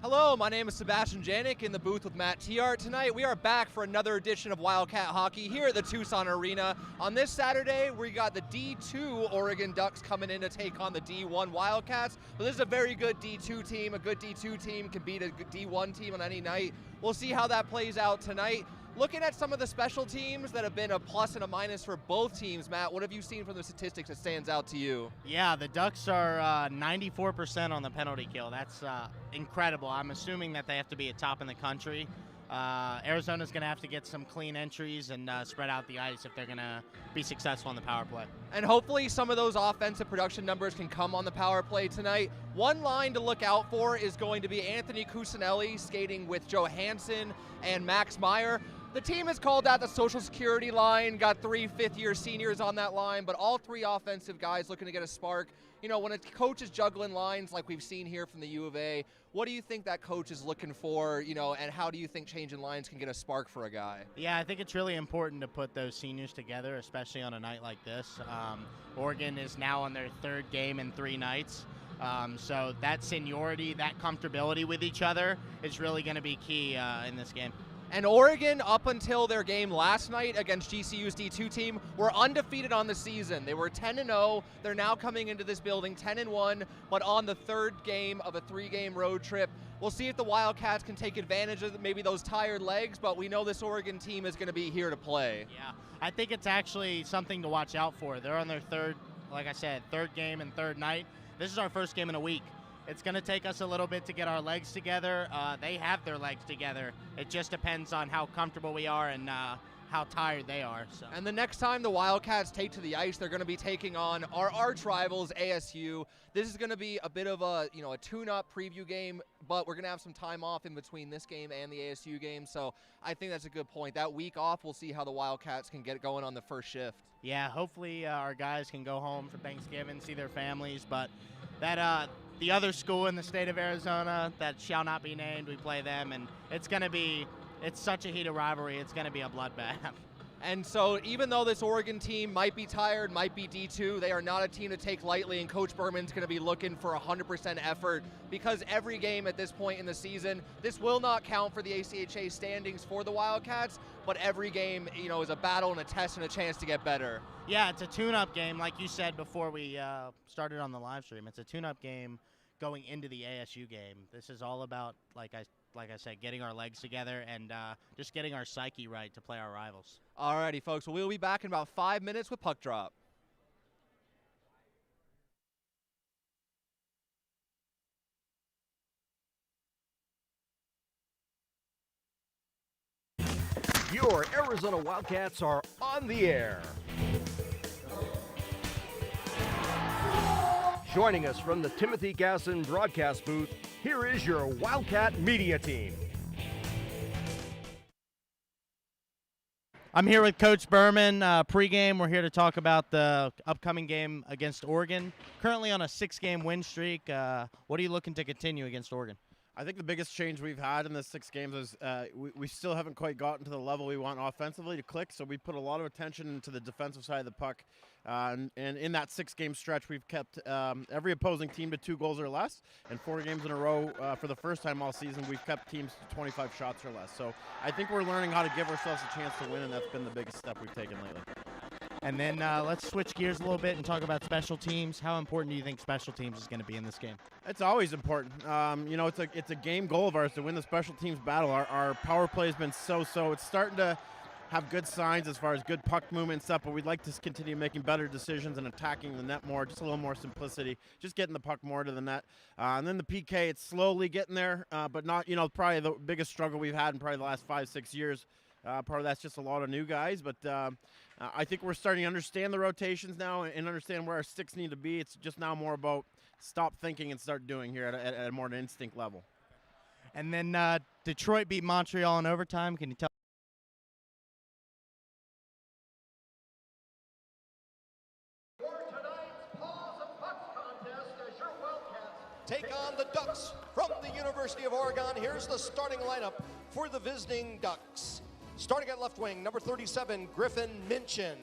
Hello, my name is Sebastian Janik in the booth with Matt Tiart. Tonight we are back for another edition of Wildcat Hockey here at the Tucson Arena. On this Saturday, we got the D2 Oregon Ducks coming in to take on the D1 Wildcats. But this is a very good D2 team. A good D2 team can beat a good D1 team on any night. We'll see how that plays out tonight. Looking at some of the special teams that have been a plus and a minus for both teams, Matt, what have you seen from the statistics that stands out to you? Yeah, the Ducks are 94% on the penalty kill. That's incredible. I'm assuming that they have to be a top in the country. Arizona's going to have to get some clean entries and spread out the ice if they're going to be successful on the power play. And hopefully some of those offensive production numbers can come on the power play tonight. One line to look out for is going to be Anthony Cusinelli skating with Johansson and Max Meyer. The team has called that the Social Security line, got 3 fifth-year seniors on that line, but all 3 offensive guys looking to get a spark. You know, when a coach is juggling lines like we've seen here from the U of A, what do you think that coach is looking for, you know, and how do you think changing lines can get a spark for a guy? Yeah, I think it's really important to put those seniors together, especially on a night like this. Oregon is now on their 3rd game in 3 nights. So that seniority, that comfortability with each other is really going to be key in this game. And Oregon, up until their game last night against GCU's D2 team, were undefeated on the season. They were 10-0. They're now coming into this building 10-1, but on the 3rd game of a 3-game road trip. We'll see if the Wildcats can take advantage of maybe those tired legs, but we know this Oregon team is going to be here to play. Yeah, I think it's actually something to watch out for. They're on their 3rd, like I said, 3rd game and 3rd night. This is our 1st game in a week. It's going to take us a little bit to get our legs together. They have their legs together. It just depends on how comfortable we are and how tired they are. So. And the next time the Wildcats take to the ice, they're going to be taking on our arch rivals, ASU. This is going to be a bit of a, you know, a tune-up preview game, but we're going to have some time off in between this game and the ASU game. So I think that's a good point. That week off, we'll see how the Wildcats can get going on the first shift. Yeah, hopefully our guys can go home for Thanksgiving, see their families, but that the other school in the state of Arizona that shall not be named, we play them, and it's such a heated rivalry. It's going to be a bloodbath. And so even though this Oregon team might be tired, might be D2, they are not a team to take lightly, and Coach Berman's going to be looking for 100% effort because every game at this point in the season, this will not count for the ACHA standings for the Wildcats, but every game, you know, is a battle and a test and a chance to get better. Yeah, it's a tune-up game, like you said before we started on the live stream. It's a tune-up game going into the ASU game. This is all about, like I said, getting our legs together and just getting our psyche right to play our rivals. Alrighty, folks. Well, we'll be back in about 5 minutes with Puck Drop. Your Arizona Wildcats are on the air. Joining us from the Timothy Gasson broadcast booth, here is your Wildcat media team. I'm here with Coach Berman. Pre-game, we're here to talk about the upcoming game against Oregon. Currently on a 6-game win streak. What are you looking to continue against Oregon? I think the biggest change we've had in the 6 games is we still haven't quite gotten to the level we want offensively to click, so we put a lot of attention into the defensive side of the puck. And in that 6-game stretch, we've kept every opposing team to 2 goals or less, and 4 games in a row for the first time all season, we've kept teams to 25 shots or less. So I think we're learning how to give ourselves a chance to win, and that's been the biggest step we've taken lately. And then let's switch gears a little bit and talk about special teams. How important do you think special teams is going to be in this game? It's always important. You know, it's a game goal of ours to win the special teams battle. Our power play has been so-so. It's starting to have good signs as far as good puck movement and stuff, but we'd like to continue making better decisions and attacking the net more, just a little more simplicity, just getting the puck more to the net. And then the PK, it's slowly getting there, but not, you know, probably the biggest struggle we've had in probably the last 5-6 years. Part of that's just a lot of new guys, but I think we're starting to understand the rotations now and understand where our sticks need to be. It's just now more about stop thinking and start doing here at a more instinct level. And then Detroit beat Montreal in overtime. Can you tell? Take on the Ducks from the University of Oregon. Here's the starting lineup for the visiting Ducks. Starting at left wing, number 37, Griffin Minchin.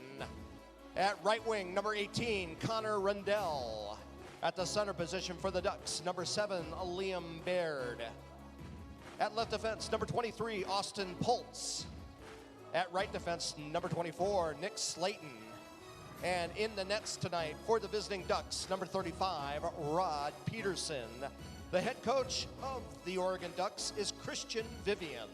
At right wing, number 18, Connor Rundell. At the center position for the Ducks, number 7, Liam Baird. At left defense, number 23, Austin Pultz. At right defense, number 24, Nick Slayton. And in the nets tonight for the visiting Ducks, number 35, Rod Peterson. The head coach of the Oregon Ducks is Christian Vivian.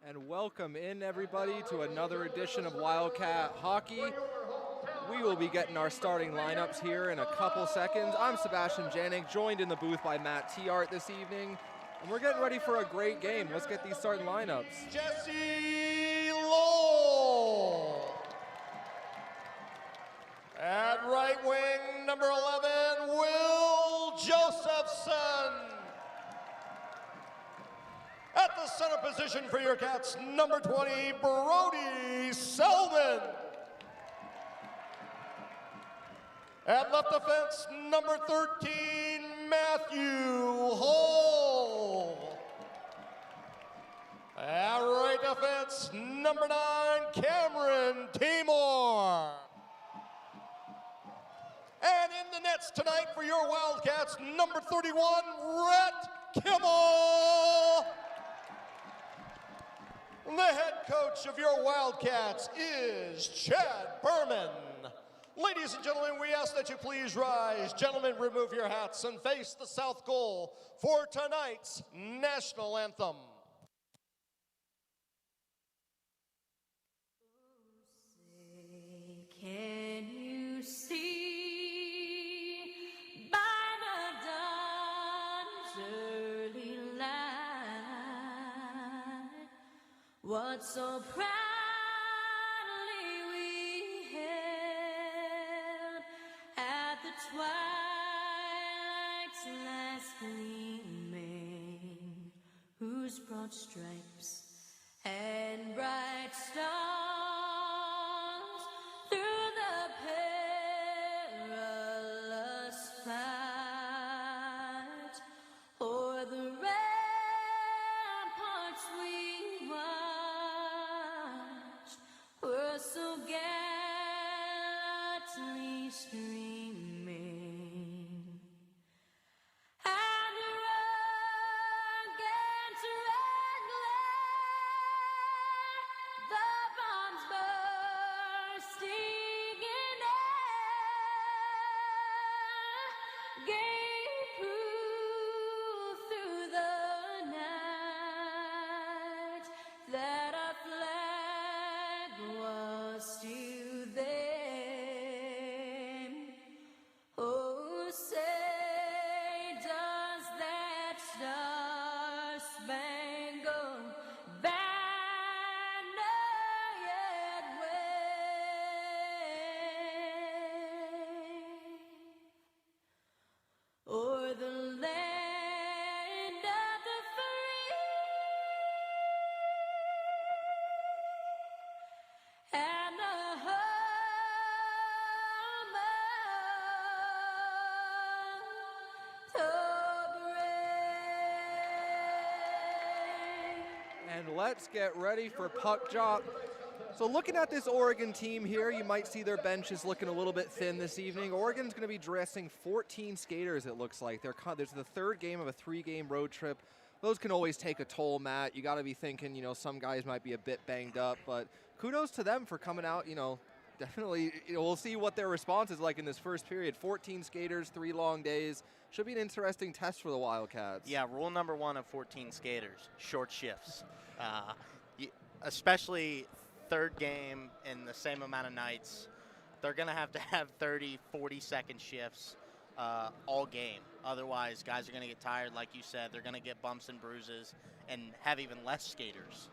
And welcome in, everybody, to another edition of Wildcat Hockey. We will be getting our starting lineups here in a couple seconds. I'm Sebastian Janik, joined in the booth by Matt Tiart this evening. And we're getting ready for a great game. Let's get these starting lineups. Jesse Lowell. At right wing, number 11, Will Josephson. At the center position for your Cats, number 20, Brody Selden. At left defense, number 13, Matthew Hull. At right defense, number 9, Cameron Timor. And in the nets tonight for your Wildcats, number 31, Rhett Kimmel. The head coach of your Wildcats is Chad Berman. Ladies and gentlemen, we ask that you please rise. Gentlemen, remove your hats and face the south goal for tonight's national anthem. Say, can you see by the dawn's early light what so proudly we held at the twilight's last gleaming, whose broad stripes and bright stars through the perilous fight o'er the ramparts we watched were so gallantly streaming. And the rugged the bombs bursting in air gave proof through the night that our flag was still there. Oh, say does that star-spangled banner yet wave o'er the land of the free and the home of the brave. And let's get ready for puck drop. So looking at this Oregon team here, you might see their bench is looking a little bit thin this evening. Oregon's going to be dressing 14 skaters, it looks like. There's the third game of a 3-game road trip. Those can always take a toll, Matt. You got to be thinking, some guys might be a bit banged up, but kudos to them for coming out, definitely, we'll see what their response is like in this first period. 14 skaters, 3 long days. Should be an interesting test for the Wildcats. Yeah, rule number 1 of 14 skaters, short shifts. Especially third game in the same amount of nights, they're going to have 30, 40-second shifts all game. Otherwise, guys are going to get tired, like you said. They're going to get bumps and bruises and have even less skaters.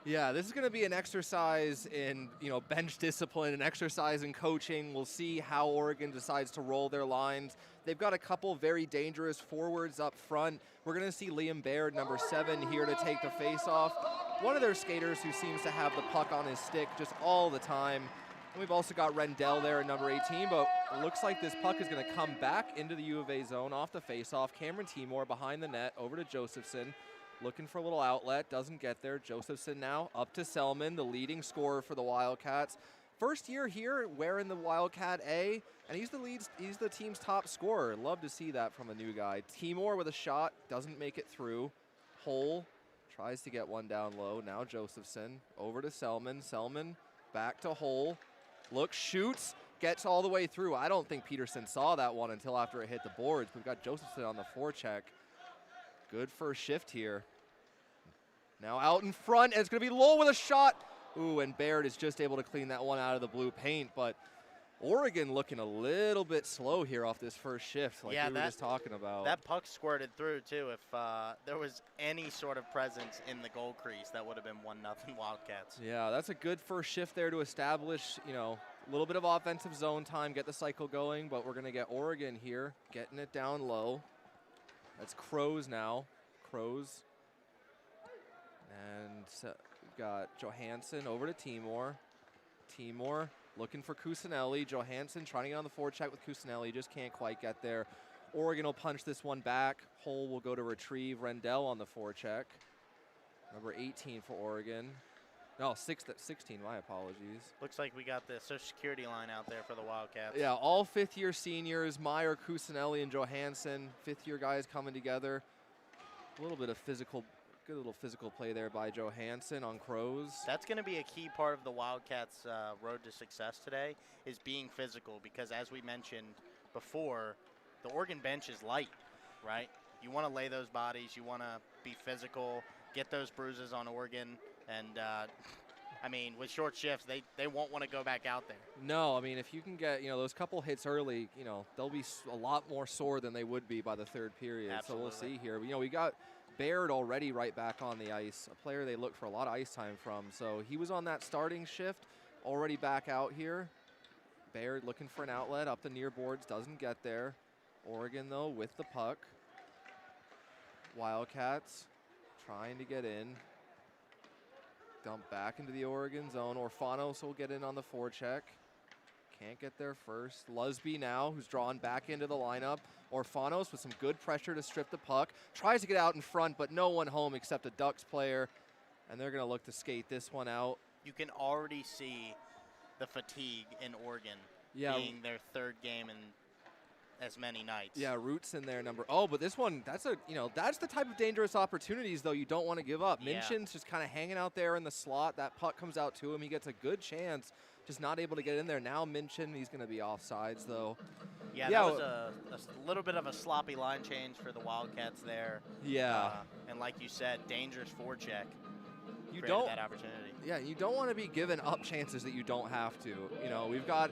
Yeah, this is going to be an exercise in, bench discipline, an exercise in coaching. We'll see how Oregon decides to roll their lines. They've got a couple very dangerous forwards up front. We're going to see Liam Baird, number 7, here to take the face-off. One of their skaters who seems to have the puck on his stick just all the time. And we've also got Rendell there at number 18, but it looks like this puck is going to come back into the U of A zone off the face-off. Cameron Timor behind the net, over to Josephson. looking for a little outlet, doesn't get there. Josephson now up to Selman, the leading scorer for the Wildcats. First year here wearing the Wildcat A, and he's the team's top scorer. Love to see that from a new guy. Timor with a shot, doesn't make it through. Hole tries to get one down low. Now Josephson over to Selman. Selman back to Hole. Looks, shoots, gets all the way through. I don't think Peterson saw that one until after it hit the boards. We've got Josephson on the forecheck. Good first shift here. Now out in front, and it's going to be Lowell with a shot. Ooh, and Baird is just able to clean that one out of the blue paint, but Oregon looking a little bit slow here off this first shift, like we were just talking about. That puck squirted through, too. If there was any sort of presence in the goal crease, that would have been 1-0 Wildcats. Yeah, that's a good first shift there to establish, a little bit of offensive zone time, get the cycle going, but we're going to get Oregon here, getting it down low. That's Crows now. Crows. And we've got Johansson over to Timor. Timor looking for Cusinelli. Johansson trying to get on the forecheck with Cusinelli. Just can't quite get there. Oregon will punch this one back. Hole will go to retrieve. Rendell on the forecheck. Number 18 for Oregon. No, 16, my apologies. Looks like we got the Social Security line out there for the Wildcats. Yeah, all fifth-year seniors, Meyer, Cusinelli, and Johansson. Fifth-year guys coming together. A little bit of good little physical play there by Johansson on Crows. That's going to be a key part of the Wildcats' road to success today, is being physical, because as we mentioned before, the Oregon bench is light, right? You want to lay those bodies, you want to be physical, get those bruises on Oregon, and with short shifts, they won't want to go back out there. No, if you can get, those couple hits early, they'll be a lot more sore than they would be by the third period. Absolutely. So we'll see here. We got Baird already right back on the ice, a player they look for a lot of ice time from. So he was on that starting shift, already back out here. Baird looking for an outlet up the near boards, doesn't get there. Oregon, though, with the puck. Wildcats trying to get in. Dump back into the Oregon zone. Orfanos will get in on the forecheck. Can't get there first. Lusby now, who's drawn back into the lineup. Orfanos with some good pressure to strip the puck. Tries to get out in front, but no one home except a Ducks player. And they're going to look to skate this one out. You can already see the fatigue in Oregon being their third game in as many nights. Yeah, Root's in there but this one, that's the type of dangerous opportunities, though, you don't want to give up. Yeah. Minchin's just kind of hanging out there in the slot. That puck comes out to him. He gets a good chance, just not able to get in there. Now Minchin, he's going to be offsides, though. Yeah, that was a little bit of a sloppy line change for the Wildcats there. Yeah. And like you said, dangerous forecheck. You don't that opportunity. Yeah, you don't want to be giving up chances that you don't have to. We've got,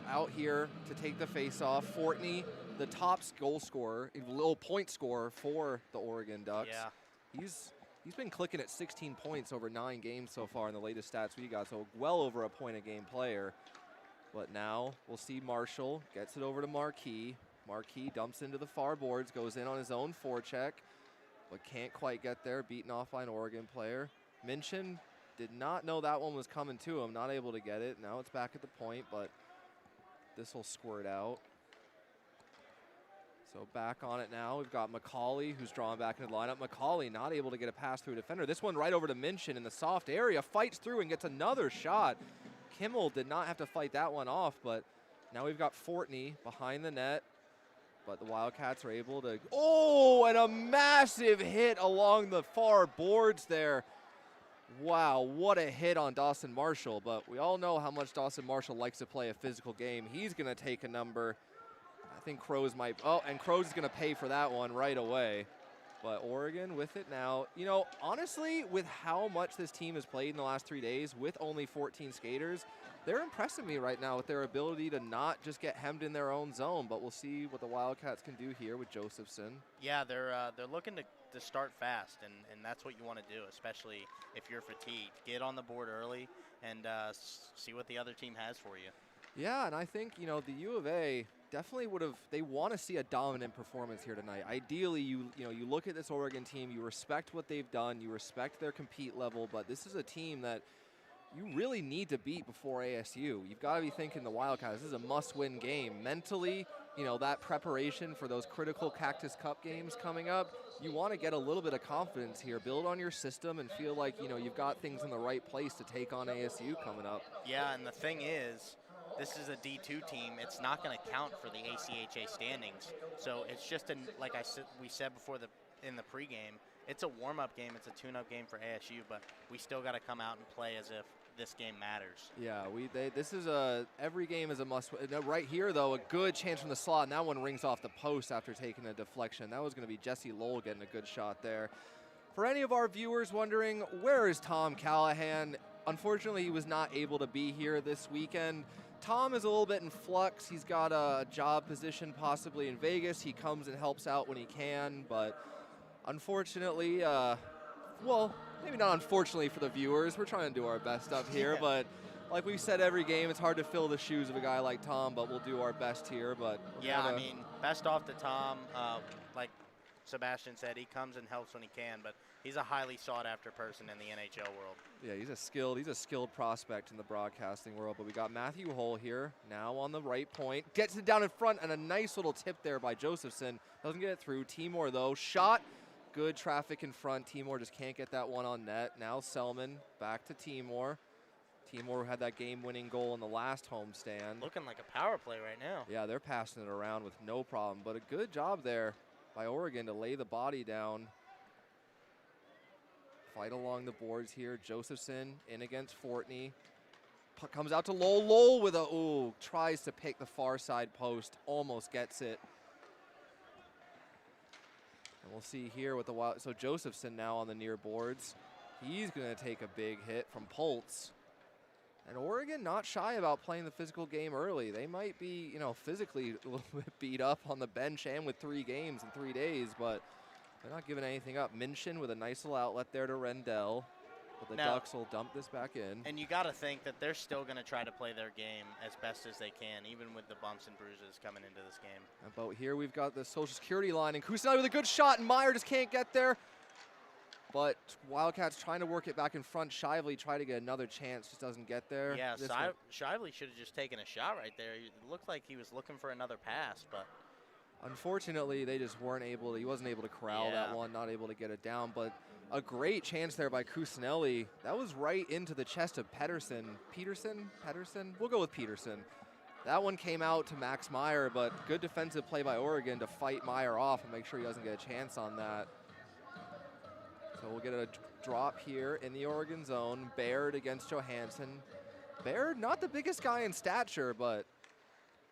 out here to take the face-off. Fortney, the top goal scorer, a little point scorer for the Oregon Ducks. Yeah. He's been clicking at 16 points over 9 games so far in the latest stats we got, so well over a point-a-game player. But now we'll see Marshall gets it over to Marquis. Marquis dumps into the far boards, goes in on his own forecheck, but can't quite get there, beaten off by an Oregon player. Minchin did not know that one was coming to him, not able to get it. Now it's back at the point, but this will squirt out. So back on it now. We've got McCauley, who's drawn back into the lineup. McCauley not able to get a pass through a defender. This one right over to Minchin in the soft area, fights through and gets another shot. Kimmel did not have to fight that one off, but now we've got Fortney behind the net. But the Wildcats are able to, and a massive hit along the far boards there. Wow, what a hit on Dawson Marshall, but we all know how much Dawson Marshall likes to play a physical game. He's going to take a number. I think Crows might, and Crows is going to pay for that one right away. But Oregon with it now. Honestly, with how much this team has played in the last 3 days with only 14 skaters, they're impressing me right now with their ability to not just get hemmed in their own zone. But we'll see what the Wildcats can do here with Josephson. Yeah, they're looking to start fast, and that's what you want to do, especially if you're fatigued. Get on the board early and see what the other team has for you. Yeah, and I think, the U of A definitely they want to see a dominant performance here tonight. Ideally, you look at this Oregon team, you respect what they've done, you respect their compete level, but this is a team that you really need to beat before ASU. You've got to be thinking the Wildcats, this is a must-win game mentally you know, that preparation for those critical Cactus Cup games coming up, you want to get a little bit of confidence here, build on your system, and feel like, you know, you've got things in the right place to take on ASU coming up. Yeah, and the thing is, this is a D2 team. It's not going to count for the ACHA standings. So it's just, like we said before in the pregame, it's a warm-up game. It's a tune-up game for ASU, but we still got to come out and play as if this game matters. Yeah, this is every game is a must. Right here, though, a good chance from the slot, and that one rings off the post after taking a deflection. That was going to be Jesse Lowell getting a good shot there. For any of our viewers wondering, where is Tom Callahan? Unfortunately, he was not able to be here this weekend. Tom is a little bit in flux. He's got a job position possibly in Vegas. He comes and helps out when he can, but unfortunately, well, maybe not unfortunately for the viewers. We're trying to do our best up here, but like we've said every game, it's hard to fill the shoes of a guy like Tom, but we'll do our best here. But yeah, I mean, best off to Tom. Like Sebastian said, he comes and helps when he can, but he's a highly sought-after person in the NHL world. Yeah, he's a skilled prospect in the broadcasting world. But we got Matthew Hull here now on the right point, gets it down in front, and a nice little tip there by Josephson. Doesn't get it through. Timor though, shot. Good traffic in front. Timor just can't get that one on net. Now Selman back to Timor. Timor had that game-winning goal in the last homestand. Looking like a power play right now. Yeah, they're passing it around with no problem. But a good job there by Oregon to lay the body down. Fight along the boards here. Josephson in against Fortney. Puck comes out to Lowell. Lowell with a, tries to pick the far side post. Almost gets it. And we'll see here with the Wild. So Josephson now on the near boards. He's going to take a big hit from Poltz. And Oregon not shy about playing the physical game early. They might be, you know, physically a little bit beat up on the bench and with 3 games in 3 days, but they're not giving anything up. Minchin with a nice little outlet there to Rendell. But the Ducks will dump this back in. And you got to think that they're still going to try to play their game as best as they can, even with the bumps and bruises coming into this game. About here, we've got the Social Security line, and Kusanagi with a good shot, and Meyer just can't get there. But Wildcats trying to work it back in front. Shively tried to get another chance, just doesn't get there. Yeah, Shively should have just taken a shot right there. It looked like he was looking for another pass, but unfortunately, they just weren't able to. He wasn't able to corral that one, not able to get it down. But a great chance there by Kusanelli. That was right into the chest of Pedersen. Pedersen? We'll go with Peterson. That one came out to Max Meyer, but good defensive play by Oregon to fight Meyer off and make sure he doesn't get a chance on that. So we'll get a drop here in the Oregon zone. Baird against Johansson. Baird, not the biggest guy in stature, but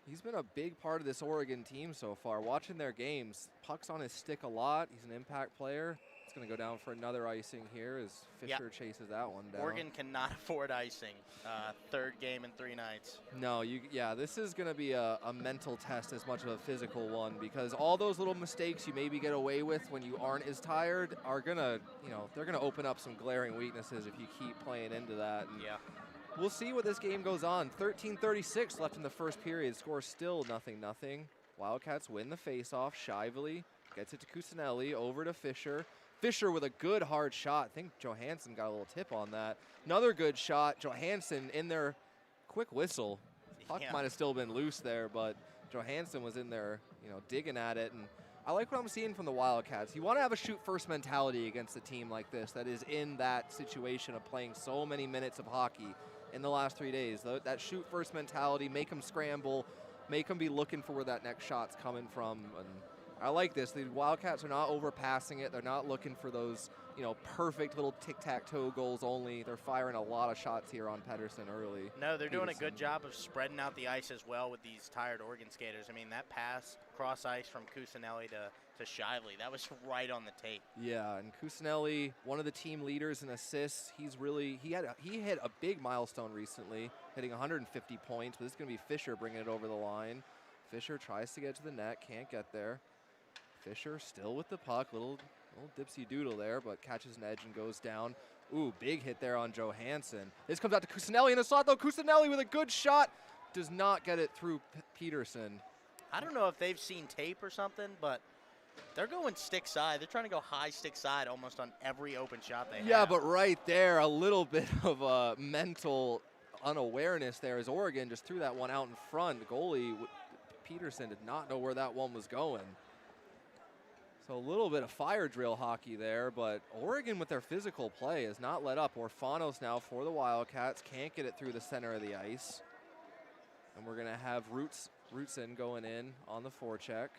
he's been a big part of this Oregon team so far. Watching their games, puck's on his stick a lot. He's an impact player. It's going to go down for another icing here as Fisher chases that one down. Oregon cannot afford icing. 3rd game in 3 nights. No, this is going to be a mental test as much of a physical one, because all those little mistakes you maybe get away with when you aren't as tired are going to, they're going to open up some glaring weaknesses if you keep playing into that. And we'll see what this game goes on. 13:36 left in the first period. Score still 0-0. Wildcats win the faceoff. Shively gets it to Kusanelli, over to Fisher. Fisher with a good hard shot. I think Johansson got a little tip on that. Another good shot. Johansson in there. Quick whistle. Puck might have still been loose there, but Johansson was in there, digging at it. And I like what I'm seeing from the Wildcats. You want to have a shoot-first mentality against a team like this that is in that situation of playing so many minutes of hockey in the last 3 days. That shoot-first mentality, make them scramble, make them be looking for where that next shot's coming from. And I like this. The Wildcats are not overpassing it. They're not looking for those, perfect little tic-tac-toe goals only. They're firing a lot of shots here on Pedersen early. No, they're doing a good job of spreading out the ice as well with these tired Oregon skaters. I mean, that pass cross ice from Kusanelli to Shively, that was right on the tape. Yeah, and Kusanelli, one of the team leaders in assists. He hit a big milestone recently, hitting 150 points, but this is going to be Fisher bringing it over the line. Fisher tries to get to the net, can't get there. Fisher still with the puck, little dipsy doodle there, but catches an edge and goes down. Ooh, big hit there on Johansson. This comes out to Kusanelli in the slot, though. Kusanelli with a good shot, does not get it through Peterson. I don't know if they've seen tape or something, but they're going stick side. They're trying to go high stick side almost on every open shot they have. Yeah, but right there, a little bit of mental unawareness there as Oregon just threw that one out in front. The goalie, Peterson did not know where that one was going. So a little bit of fire drill hockey there, but Oregon with their physical play has not let up. Orfanos now for the Wildcats, can't get it through the center of the ice. And we're gonna have Rootson going in on the forecheck.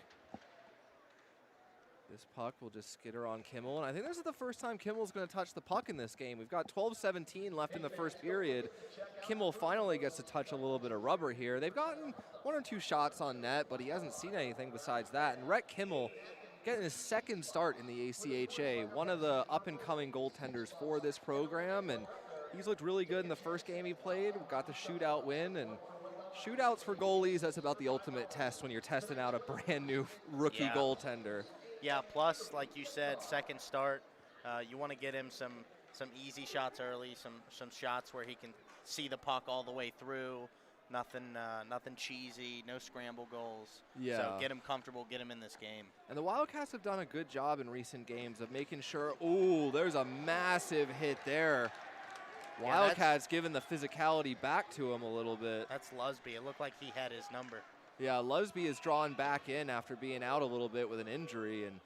This puck will just skitter on Kimmel, and I think this is the first time Kimmel's going to touch the puck in this game. We've got 12:17 left in the first period. Kimmel finally gets to touch a little bit of rubber here. They've gotten 1 or 2 shots on net, but he hasn't seen anything besides that. And Rhett Kimmel getting his second start in the ACHA, one of the up-and-coming goaltenders for this program, and he's looked really good in the first game he played. Got the shootout win, and shootouts for goalies, that's about the ultimate test when you're testing out a brand new rookie goaltender. Yeah, plus, like you said, second start, you want to get him some easy shots early, some shots where he can see the puck all the way through. Nothing cheesy, no scramble goals. Yeah. So get him comfortable, get him in this game. And the Wildcats have done a good job in recent games of making sure, ooh, there's a massive hit there. Yeah, Wildcats giving the physicality back to him a little bit. That's Lusby. It looked like he had his number. Yeah, Lusby is drawn back in after being out a little bit with an injury. And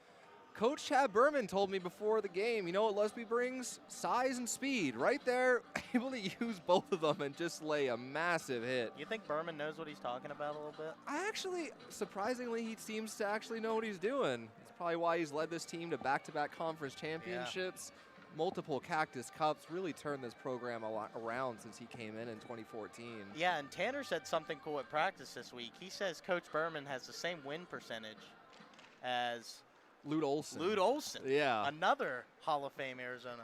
Coach Chad Berman told me before the game, you know what Lusby brings? Size and speed. Right there, able to use both of them and just lay a massive hit. You think Berman knows what he's talking about a little bit? I actually, surprisingly, he seems to actually know what he's doing. It's probably why he's led this team to back-to-back conference championships. Yeah. Multiple Cactus Cups, really turned this program a lot around since he came in 2014. Yeah, and Tanner said something cool at practice this week. He says Coach Berman has the same win percentage as Lute Olson. Lute Olson. Yeah. Another Hall of Fame Arizona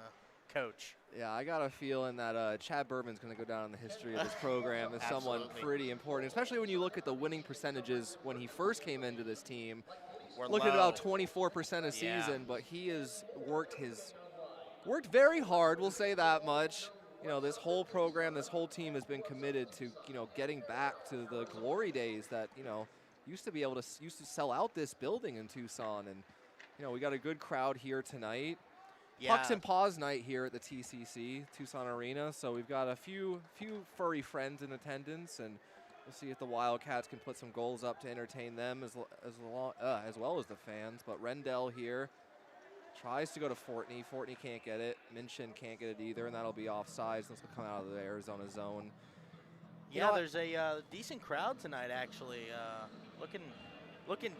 coach. Yeah, I got a feeling that Chad Berman's going to go down in the history of this program as someone pretty important, especially when you look at the winning percentages when he first came into this team. Look at about 24% a season, but he has worked very hard, we'll say that much. You know, this whole program, this whole team has been committed to, you know, getting back to the glory days that, you know, used to sell out this building in Tucson. And, you know, we got a good crowd here tonight. Yeah. Pucks and Paws night here at the TCC, Tucson Arena. So we've got a few furry friends in attendance, and we'll see if the Wildcats can put some goals up to entertain them as well as the fans. But Rendell here tries to go to Fortney. Fortney can't get it. Minchin can't get it either, and that'll be offsides. This will come out of the Arizona zone. Yeah, there's a decent crowd tonight, actually. Looking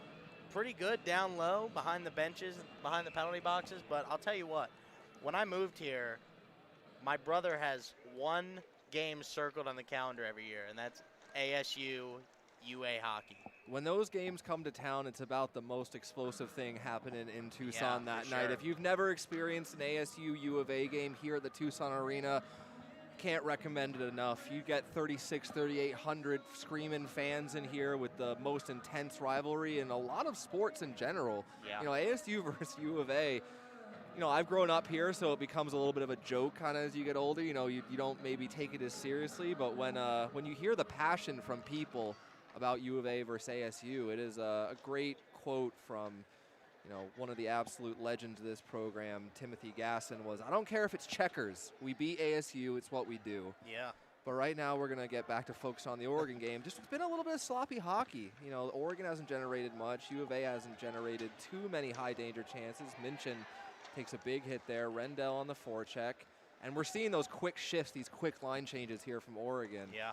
pretty good down low, behind the benches, behind the penalty boxes. But I'll tell you what, when I moved here, my brother has one game circled on the calendar every year, and that's ASU UA hockey. When those games come to town, it's about the most explosive thing happening in Tucson that night. Sure. If you've never experienced an ASU U of A game here at the Tucson Arena, can't recommend it enough. You get 3,800 screaming fans in here with the most intense rivalry in a lot of sports in general. Yeah. You know, ASU versus U of A. You know, I've grown up here, so it becomes a little bit of a joke kind of as you get older. You know, you don't maybe take it as seriously, but when you hear the passion from people about U of A versus ASU, it is a great quote from, you know, one of the absolute legends of this program, Timothy Gasson, was, "I don't care if it's checkers. We beat ASU. It's what we do." Yeah. But right now we're going to get back to focus on the Oregon game. Just it's been a little bit of sloppy hockey. You know, Oregon hasn't generated much. U of A hasn't generated too many high-danger chances. Minchin takes a big hit there. Rendell on the forecheck. And we're seeing those quick shifts, these quick line changes here from Oregon. Yeah.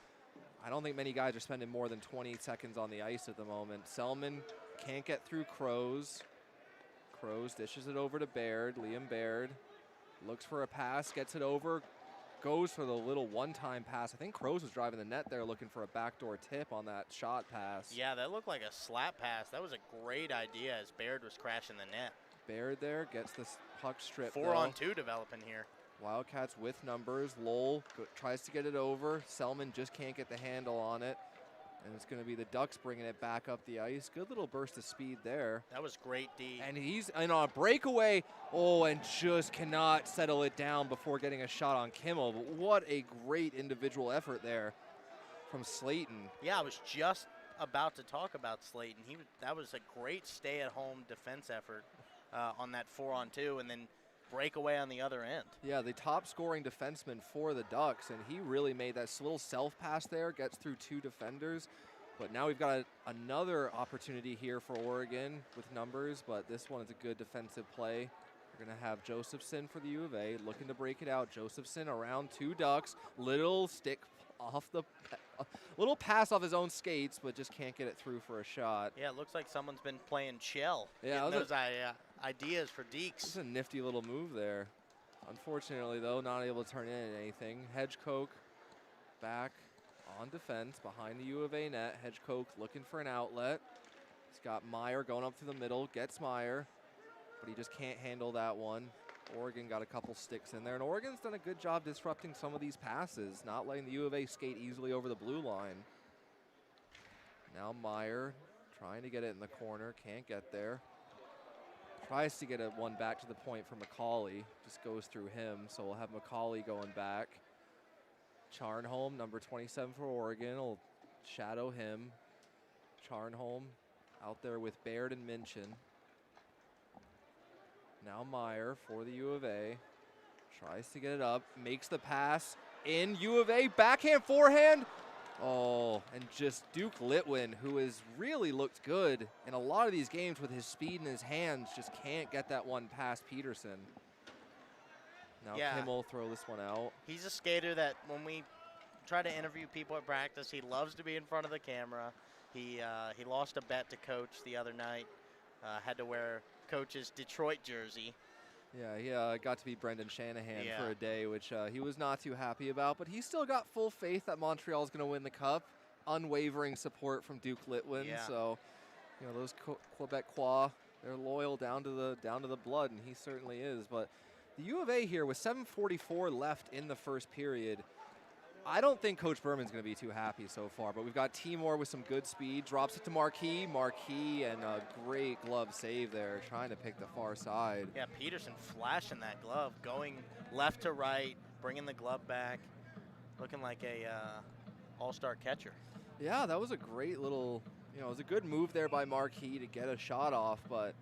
I don't think many guys are spending more than 20 seconds on the ice at the moment. Selman can't get through Crows. Crows dishes it over to Baird. Liam Baird looks for a pass, gets it over, goes for the little one-time pass. I think Crows was driving the net there looking for a backdoor tip on that shot pass. Yeah, that looked like a slap pass. That was a great idea as Baird was crashing the net. Baird there gets this puck stripped. 4-on-2 developing here. Wildcats with numbers. Lowell tries to get it over. Selman just can't get the handle on it. And it's going to be the Ducks bringing it back up the ice. Good little burst of speed there. That was great, D. And he's in on a breakaway. Oh, and just cannot settle it down before getting a shot on Kimmel. But what a great individual effort there from Slayton. Yeah, I was just about to talk about Slayton. That was a great stay-at-home defense effort on that 4-on-2, and then breakaway on the other end. Yeah, the top scoring defenseman for the Ducks, and he really made that little self pass there, gets through two defenders. But now we've got another opportunity here for Oregon with numbers, but this one is a good defensive play. We're going to have Josephson for the U of A, looking to break it out. Josephson around 2 Ducks, little stick off the, little pass off his own skates, but just can't get it through for a shot. Yeah, it looks like someone's been playing chill. Yeah, getting those ideas for Deeks. This is a nifty little move there. Unfortunately, though, not able to turn in anything. Hedgecoke back on defense behind the U of A net. Hedgecoke looking for an outlet. He's got Meyer going up through the middle, gets Meyer, but he just can't handle that one. Oregon got a couple sticks in there, and Oregon's done a good job disrupting some of these passes, not letting the U of A skate easily over the blue line. Now Meyer trying to get it in the corner, can't get there. Tries to get one back to the point for McCauley, just goes through him, so we'll have McCauley going back. Charnholm, number 27 for Oregon, will shadow him. Charnholm out there with Baird and Minchin. Now Meyer for the U of A. Tries to get it up, makes the pass in. U of A, backhand, forehand. Oh, and just Duke Litwin, who has really looked good in a lot of these games with his speed in his hands, just can't get that one past Peterson. Now Kim will throw this one out. He's a skater that when we try to interview people at practice, he loves to be in front of the camera. He lost a bet to Coach the other night. Had to wear Coach's Detroit jersey. Yeah, he got to be Brendan Shanahan for a day, which he was not too happy about. But he still got full faith that Montreal's going to win the Cup. Unwavering support from Duke Litwin. Yeah. So, you know, those Quebecois, they're loyal down to the blood, and he certainly is. But the U of A here with 7:44 left in the first period. I don't think Coach Berman's going to be too happy so far, but we've got Timor with some good speed. Drops it to Marquis. Marquis, and a great glove save there, trying to pick the far side. Yeah, Peterson flashing that glove, going left to right, bringing the glove back, looking like a all-star catcher. Yeah, that was a great little, it was a good move there by Marquis to get a shot off, but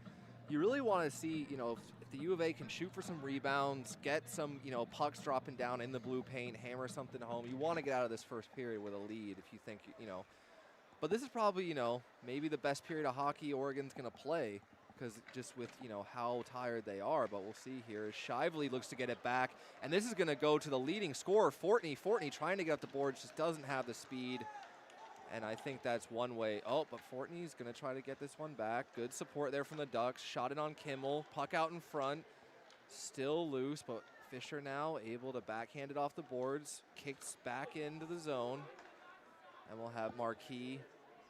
you really want to see, if the U of A can shoot for some rebounds, get some, pucks dropping down in the blue paint, hammer something home. You want to get out of this first period with a lead if you think, But this is probably, maybe the best period of hockey Oregon's going to play, because just with, how tired they are. But we'll see here. Shively looks to get it back, and this is going to go to the leading scorer, Fortney. Fortney trying to get up the boards, just doesn't have the speed. And I think that's one way. Oh, but Fortney's going to try to get this one back. Good support there from the Ducks. Shot it on Kimmel. Puck out in front. Still loose, but Fisher now able to backhand it off the boards. Kicks back into the zone. And we'll have Marquis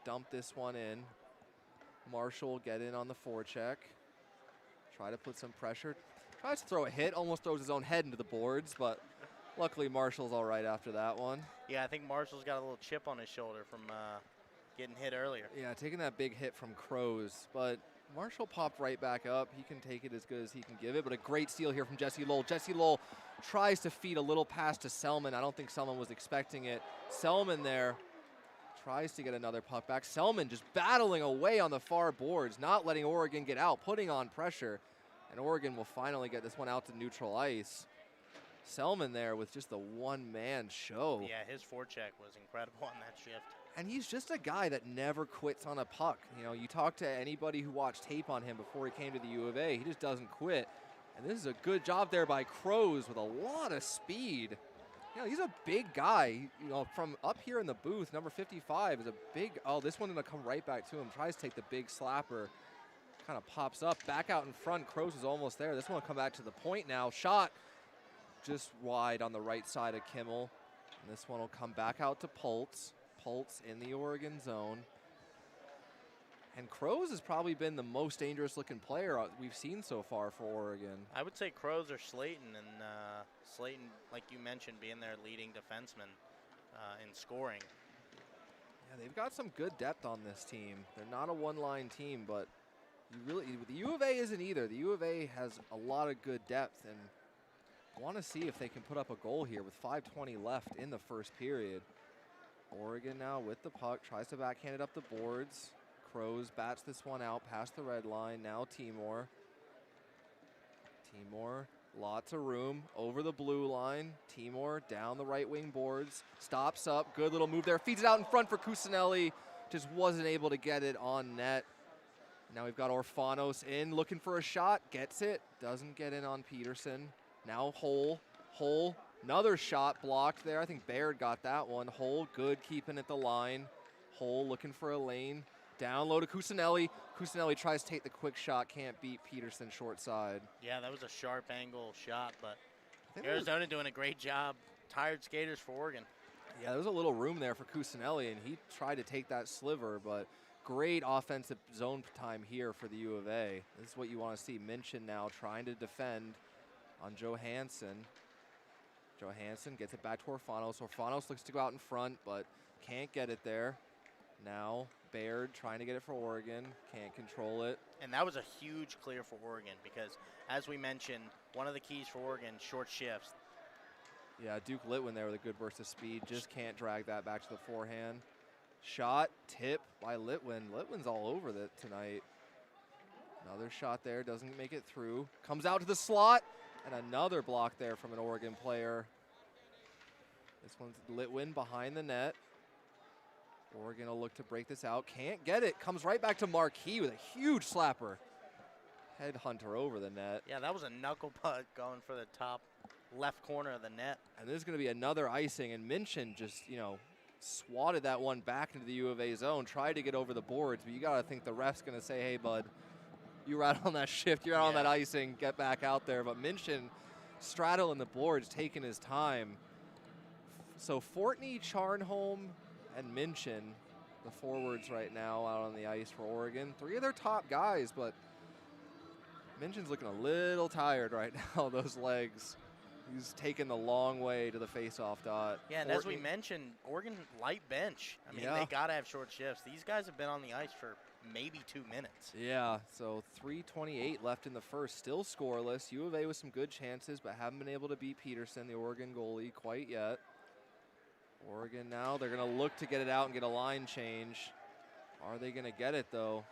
dump this one in. Marshall get in on the forecheck. Try to put some pressure. Tries to throw a hit. Almost throws his own head into the boards, but luckily Marshall's all right after that one. Yeah, I think Marshall's got a little chip on his shoulder from getting hit earlier. Yeah, taking that big hit from Crows, but Marshall popped right back up. He can take it as good as he can give it, but a great steal here from Jesse Lowell. Jesse Lowell tries to feed a little pass to Selman. I don't think Selman was expecting it. Selman there tries to get another puck back. Selman just battling away on the far boards, not letting Oregon get out, putting on pressure, and Oregon will finally get this one out to neutral ice. Selman there with just the one-man show. Yeah, his forecheck was incredible on that shift. And he's just a guy that never quits on a puck. You talk to anybody who watched tape on him before he came to the U of A, he just doesn't quit. And this is a good job there by Crows with a lot of speed. He's a big guy. From up here in the booth, number 55 is a big, this one's gonna come right back to him. Tries to take the big slapper. Kind of pops up, back out in front. Crows is almost there. This one will come back to the point now. Shot just wide on the right side of Kimmel. And this one will come back out to Pultz. Pultz in the Oregon zone. And Crows has probably been the most dangerous looking player we've seen so far for Oregon. I would say Crows or Slayton, and Slayton, like you mentioned, being their leading defenseman in scoring. Yeah, they've got some good depth on this team. They're not a one-line team, but the U of A isn't either. The U of A has a lot of good depth, and want to see if they can put up a goal here with 5:20 left in the first period. Oregon now with the puck, tries to backhand it up the boards. Crows bats this one out past the red line. Now Timor. Lots of room over the blue line. Timor down the right wing boards. Stops up. Good little move there. Feeds it out in front for Cusinelli. just wasn't able to get it on net. Now we've got Orfanos in, looking for a shot, gets it, doesn't get in on Peterson. Now Hole, another shot blocked there. I think Baird got that one. Hole, good, keeping at the line. Hole looking for a lane. Down low to Cusinelli. Cusinelli tries to take the quick shot, can't beat Peterson short side. Yeah, that was a sharp angle shot, but Arizona doing a great job. Tired skaters for Oregon. Yeah, there was a little room there for Cusinelli, and he tried to take that sliver, but great offensive zone time here for the U of A. This is what you want to see. Minchin now trying to defend on Johansson. Johansson gets it back to Orfanos. Orfanos looks to go out in front, but can't get it there. Now Baird trying to get it for Oregon, can't control it. And that was a huge clear for Oregon because, as we mentioned, one of the keys for Oregon, short shifts. Yeah, Duke Litwin there with a good burst of speed, just can't drag that back to the forehand. Shot, tip by Litwin. Litwin's all over that tonight. Another shot there, doesn't make it through. Comes out to the slot, and another block there from an Oregon player. This one's Litwin behind the net. Oregon will look to break this out. Can't get it. Comes right back to Marquis with a huge slapper. Headhunter over the net. Yeah, that was a knuckle putt going for the top left corner of the net. And there's going to be another icing, and Minchin just, swatted that one back into the U of A zone, tried to get over the boards, but you got to think the ref's going to say, hey, bud, you were out on that shift, you're out on that icing, get back out there. But Minchin straddling the boards, taking his time. So Fortney, Charnholm, and Minchin, the forwards right now out on the ice for Oregon. Three of their top guys, but Minchin's looking a little tired right now, those legs. He's taken the long way to the face-off dot. Yeah, and as we mentioned, Oregon light bench. I mean, they got to have short shifts. These guys have been on the ice for maybe 2 minutes. Yeah, so 3:28 left in the first, still scoreless. U of A with some good chances, but haven't been able to beat Peterson, the Oregon goalie, quite yet. Oregon now, they're going to look to get it out and get a line change. Are they going to get it, though?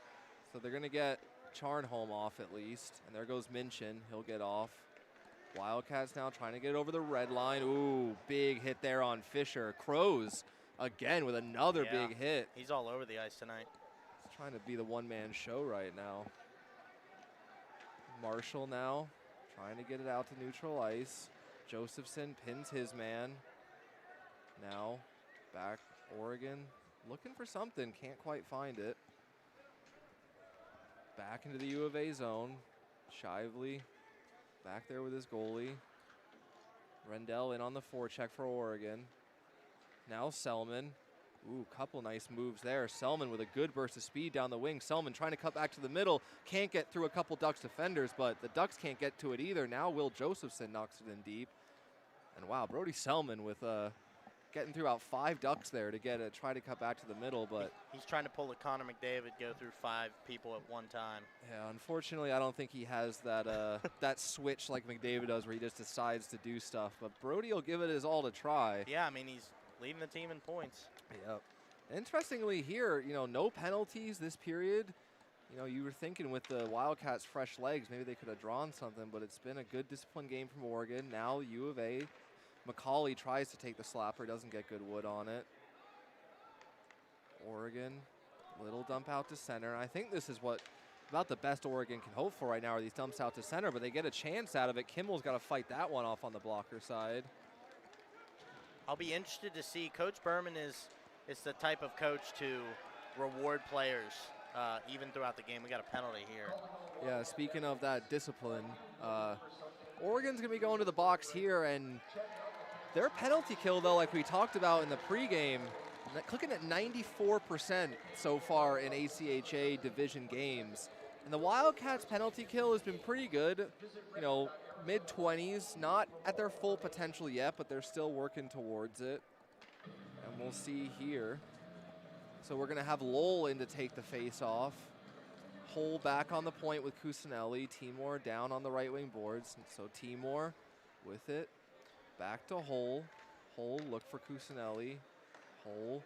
So they're going to get Charnholm off at least. And there goes Minchin. He'll get off. Wildcats now trying to get it over the red line. Ooh, big hit there on Fisher. Crows again with another big hit. He's all over the ice tonight. He's trying to be the one-man show right now. Marshall now trying to get it out to neutral ice. Josephson pins his man. Now back Oregon looking for something, can't quite find it. Back into the U of A zone. Shively back there with his goalie. Rendell in on the forecheck for Oregon. Now Selman. Ooh, couple nice moves there. Selman with a good burst of speed down the wing. Selman trying to cut back to the middle. Can't get through a couple Ducks defenders, but the Ducks can't get to it either. Now Will Josephson knocks it in deep. And wow, Brody Selman with getting through about 5 Ducks there to get try to cut back to the middle, but he's trying to pull a Connor McDavid, go through 5 people at one time. Yeah, unfortunately, I don't think he has that that switch like McDavid does, where he just decides to do stuff. But Brody will give it his all to try. Yeah, I mean he's leading the team in points. Yep. Interestingly here, no penalties this period. You were thinking with the Wildcats' fresh legs, maybe they could have drawn something, but it's been a good disciplined game from Oregon. Now U of A. McCauley tries to take the slapper, doesn't get good wood on it. Oregon, little dump out to center. I think this is about the best Oregon can hope for right now are these dumps out to center, but they get a chance out of it. Kimmel's got to fight that one off on the blocker side. I'll be interested to see. Coach Berman is the type of coach to reward players even throughout the game. We got a penalty here. Yeah, speaking of that discipline, Oregon's going to be going to the box here, and their penalty kill, though, like we talked about in the pregame, clicking at 94% so far in ACHA division games. And the Wildcats' penalty kill has been pretty good, mid-20s, not at their full potential yet, but they're still working towards it. And we'll see here. So we're going to have Lowell in to take the face-off. Hole back on the point with Cusinelli. Timor down on the right wing boards. So Timor with it. Back to Hole. Hole look for Cusinelli. Hole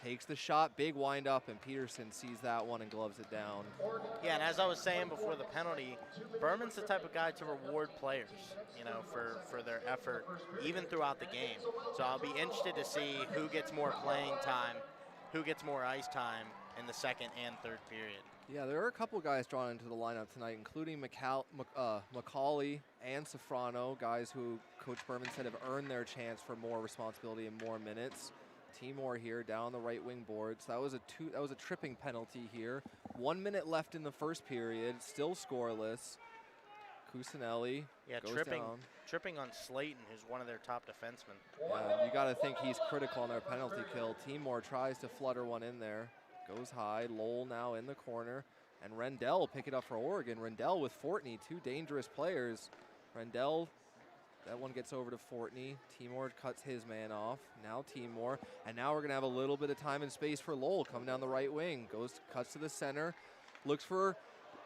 takes the shot. Big wind up, and Peterson sees that one and gloves it down. Yeah, and as I was saying before the penalty, Berman's the type of guy to reward players, for their effort, even throughout the game. So I'll be interested to see who gets more playing time, who gets more ice time in the second and third period. Yeah, there are a couple guys drawn into the lineup tonight, including Macaulay and Sofrano, guys who Coach Berman said have earned their chance for more responsibility and more minutes. Timor here down the right wing boards. That was a tripping penalty here. 1 minute left in the first period, still scoreless. Cusinelli goes down. Tripping on Slayton, who's one of their top defensemen. Yeah, you got to think he's critical on their penalty kill. Timor tries to flutter one in there. Goes high. Lowell now in the corner. And Rendell pick it up for Oregon. Rendell with Fortney, two dangerous players. Rendell, that one gets over to Fortney. Timor cuts his man off. Now Timor. And now we're going to have a little bit of time and space for Lowell coming down the right wing. Cuts to the center. Looks for,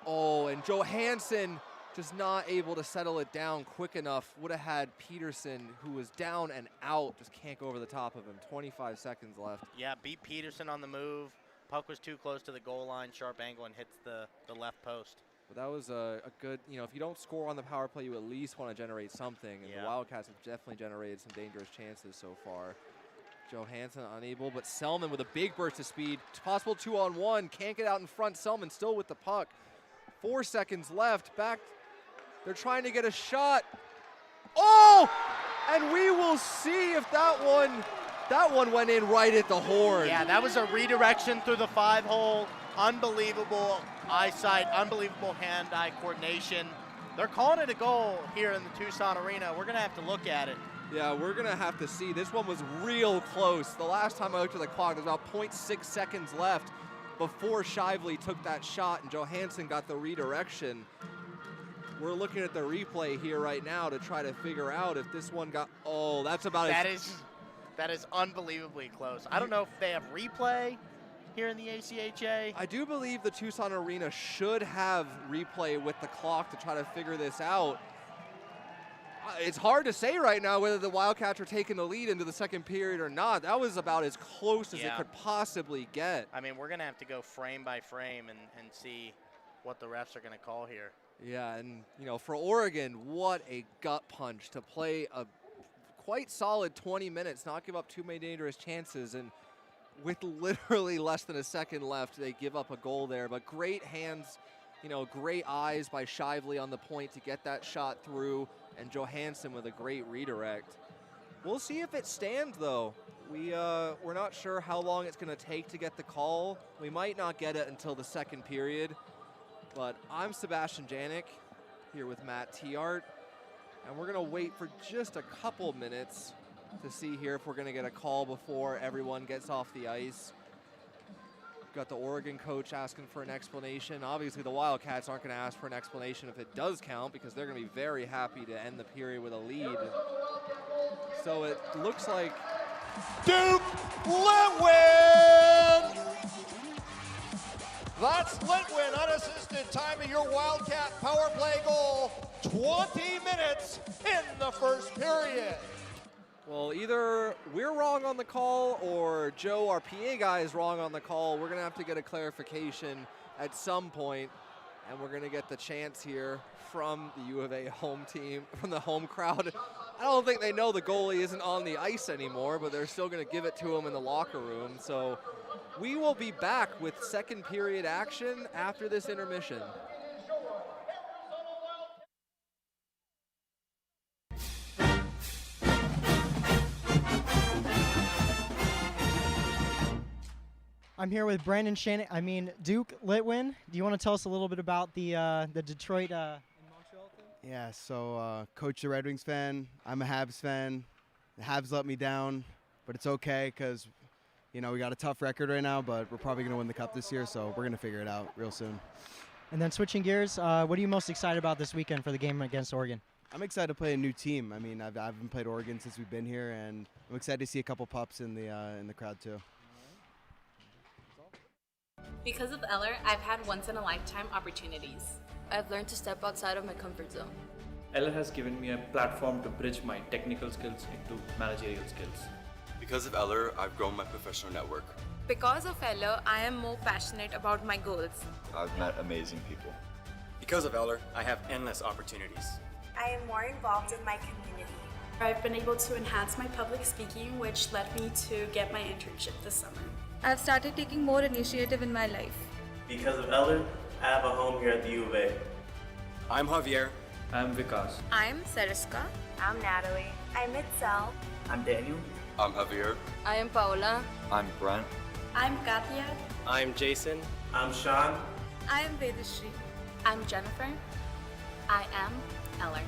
and Johansson just not able to settle it down quick enough. Would have had Peterson, who was down and out, just can't go over the top of him. 25 seconds left. Yeah, beat Peterson on the move. Puck was too close to the goal line, sharp angle, and hits the left post. But that was a good, if you don't score on the power play, you at least want to generate something. And the Wildcats have definitely generated some dangerous chances so far. Johansson unable, but Selman with a big burst of speed. It's possible 2-on-1. Can't get out in front. Selman still with the puck. 4 seconds left. Back. They're trying to get a shot. Oh! And we will see if that one went in right at the horn. Yeah, that was a redirection through the 5-hole. Unbelievable eyesight, unbelievable hand-eye coordination. They're calling it a goal here in the Tucson Arena. We're going to have to look at it. Yeah, we're going to have to see. This one was real close. The last time I looked at the clock, there's about 0.6 seconds left before Shively took that shot and Johansson got the redirection. We're looking at the replay here right now to try to figure out if this one got, that's about it. That is unbelievably close. I don't know if they have replay here in the ACHA. I do believe the Tucson Arena should have replay with the clock to try to figure this out. It's hard to say right now whether the Wildcats are taking the lead into the second period or not. That was about as close as it could possibly get. I mean, we're going to have to go frame by frame and see what the refs are going to call here. Yeah, and, for Oregon, what a gut punch to play a quite solid 20 minutes, not give up too many dangerous chances, and with literally less than a second left, they give up a goal there. But great hands, great eyes by Shively on the point to get that shot through, and Johansson with a great redirect. We'll see if it stands, though. We're not sure how long it's going to take to get the call. We might not get it until the second period. But I'm Sebastian Janik here with Matt Tiart, and we're going to wait for just a couple minutes to see here if we're going to get a call before everyone gets off the ice. Got the Oregon coach asking for an explanation. Obviously, the Wildcats aren't going to ask for an explanation if it does count because they're going to be very happy to end the period with a lead. So it looks like Duke Litwin! That's Litwin, unassisted, time of your Wildcat power play goal. 20 minutes in the first period. Well, either we're wrong on the call or Joe, our PA guy, is wrong on the call. We're going to have to get a clarification at some point, and we're going to get the chance here from the U of A home team, from the home crowd. I don't think they know the goalie isn't on the ice anymore, but they're still going to give it to him in the locker room. So we will be back with second period action after this intermission. I'm here with Brandon Duke Litwin. Do you want to tell us a little bit about the Detroit and Montreal thing? Yeah, so Coach the Red Wings fan. I'm a Habs fan. The Habs let me down, but it's okay because, we got a tough record right now, but we're probably going to win the Cup this year, so we're going to figure it out real soon. And then switching gears, what are you most excited about this weekend for the game against Oregon? I'm excited to play a new team. I mean, I haven't played Oregon since we've been here, and I'm excited to see a couple pups in the crowd too. Because of Eller, I've had once-in-a-lifetime opportunities. I've learned to step outside of my comfort zone. Eller has given me a platform to bridge my technical skills into managerial skills. Because of Eller, I've grown my professional network. Because of Eller, I am more passionate about my goals. I've met amazing people. Because of Eller, I have endless opportunities. I am more involved in my community. I've been able to enhance my public speaking, which led me to get my internship this summer. I've started taking more initiative in my life. Because of Eller, I have a home here at the U of A. I'm Javier. I'm Vikas. I'm Sariska. I'm Natalie. I'm Itzel. I'm Daniel. I'm Javier. I am Paola. I'm Brent. I'm Katya. I'm Jason. I'm Sean. I am Vedashri. I'm Jennifer. I am Eller.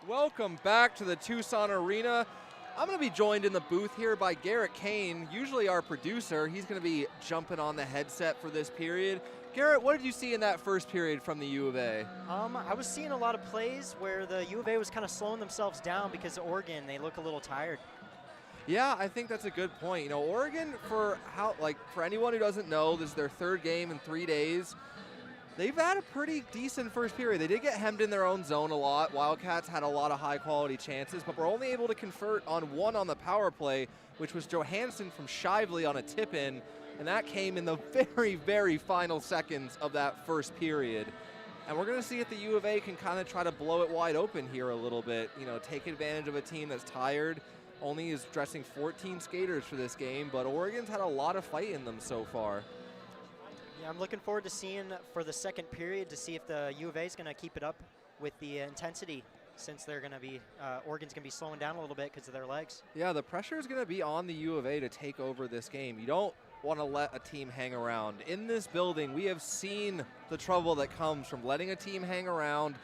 Welcome back to the Tucson Arena. I'm going to be joined in the booth here by Garrett Kane, usually our producer. He's going to be jumping on the headset for this period. Garrett, what did you see in that first period from the U of A? I was seeing a lot of plays where the U of A was kind of slowing themselves down because of Oregon. They look a little tired. Yeah, I think that's a good point. You know, Oregon, for anyone who doesn't know, this is their third game in 3 days. They've had a pretty decent first period. They did get hemmed in their own zone a lot. Wildcats had a lot of high-quality chances, but were only able to convert on one on the power play, which was Johansson from Shively on a tip-in, and that came in the very, very final seconds of that first period. And we're going to see if the U of A can kind of try to blow it wide open here a little bit, you know, take advantage of a team that's tired. Only is dressing 14 skaters for this game, but Oregon's had a lot of fight in them so far. Yeah, I'm looking forward to seeing for the second period to see if the U of A is going to keep it up with the intensity, since they're going to be Oregon's going to be slowing down a little bit because of their legs. Yeah, the pressure is going to be on the U of A to take over this game. You don't want to let a team hang around. In this building, we have seen the trouble that comes from letting a team hang around,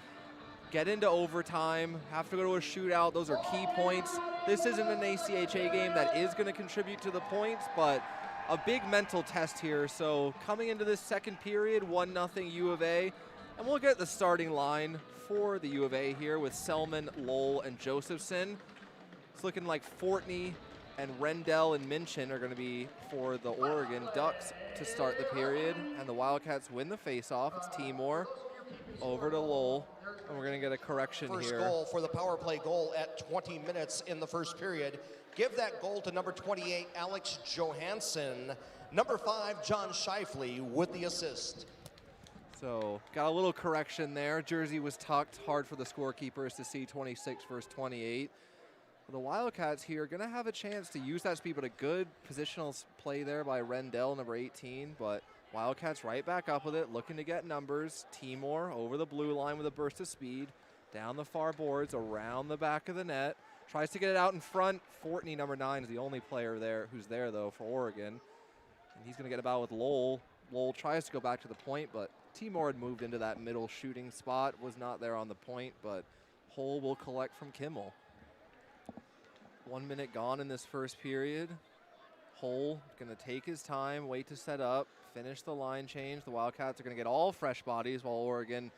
get into overtime, have to go to a shootout. Those are key points. This isn't an ACHA game that is going to contribute to the points, but a big mental test here. So coming into this second period, 1-0 U of A, and we'll get the starting line for the U of A here with Selman, Lowell, and Josephson. It's looking like Fortney and Rendell and Minchin are going to be for the Oregon Ducks to start the period, and the Wildcats win the face-off. It's Timor over to Lowell, and we're going to get a correction First here. goal for the power play goal at 20 minutes in the first period. Give that goal to number 28, Alex Johansson. Number 5, John Shifley with the assist. So got a little correction there. Jersey was tucked, hard for the scorekeepers to see 26 versus 28. The Wildcats here are going to have a chance to use that speed, but a good positional play there by Rendell, number 18. But Wildcats right back up with it, looking to get numbers. Timor over the blue line with a burst of speed. Down the far boards, around the back of the net. Tries to get it out in front. Fortney, number 9, is the only player there who's there, though, for Oregon. And he's going to get about with Lowell. Lowell tries to go back to the point, but Timor had moved into that middle shooting spot. Was not there on the point, but Hull will collect from Kimmel. 1 minute gone in this first period. Hull going to take his time, wait to set up, finish the line change. The Wildcats are going to get all fresh bodies while Oregon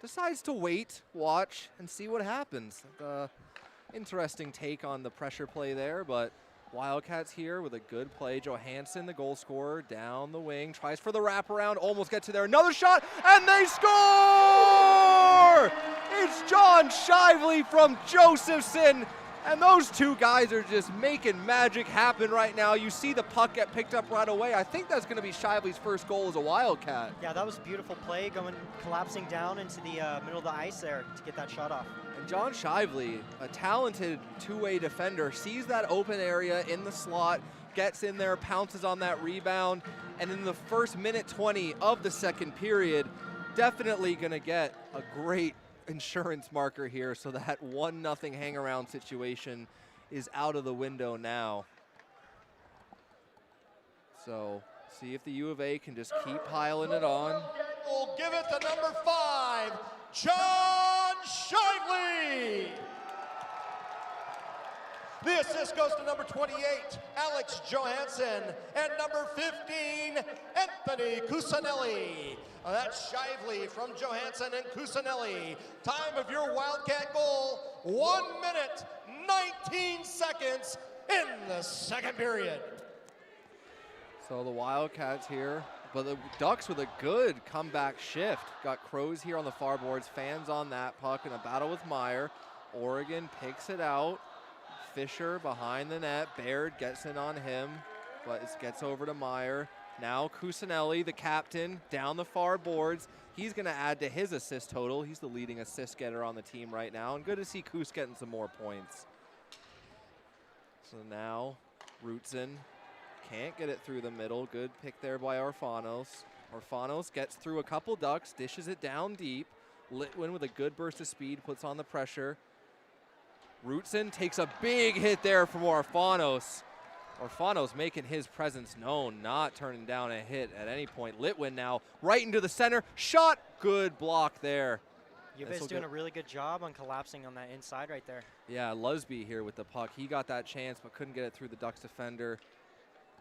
decides to wait, watch, and see what happens. Interesting take on the pressure play there, but Wildcats here with a good play. Johansson, the goal scorer, down the wing, tries for the wraparound, almost gets to there. Another shot, and they score! It's John Shively from Josephson, and those two guys are just making magic happen right now. You see the puck get picked up right away. I think that's going to be Shively's first goal as a Wildcat. Yeah, that was a beautiful play, collapsing down into the middle of the ice there to get that shot off. And John Shively, a talented two-way defender, sees that open area in the slot, gets in there, pounces on that rebound, and in the first minute 20 of the second period, definitely going to get a great insurance marker here, so that 1-0 hang-around situation is out of the window now. So see if the U of A can just keep piling it on. We'll give it to number 5, John Shively. The assist goes to number 28, Alex Johansson, and number 15, Anthony Cusinelli. That's Shively from Johansson and Cusinelli. Time of your Wildcat goal, 1 minute, 19 seconds in the second period. So the Wildcats here, but the Ducks with a good comeback shift. Got Crows here on the far boards, fans on that puck in a battle with Meyer. Oregon picks it out. Fisher behind the net. Baird gets in on him, but it gets over to Meyer. Now Cusinelli, the captain, down the far boards. He's going to add to his assist total. He's the leading assist getter on the team right now, and good to see Cus getting some more points. So now Rutsen can't get it through the middle. Good pick there by Orfanos. Orfanos gets through a couple Ducks, dishes it down deep. Litwin with a good burst of speed, puts on the pressure. Rutsen takes a big hit there from Orfanos. Orfanos making his presence known, not turning down a hit at any point. Litwin now right into the center. Shot, good block there. U of A's doing a really good job on collapsing on that inside right there. Yeah, Lusby here with the puck. He got that chance but couldn't get it through the Ducks defender.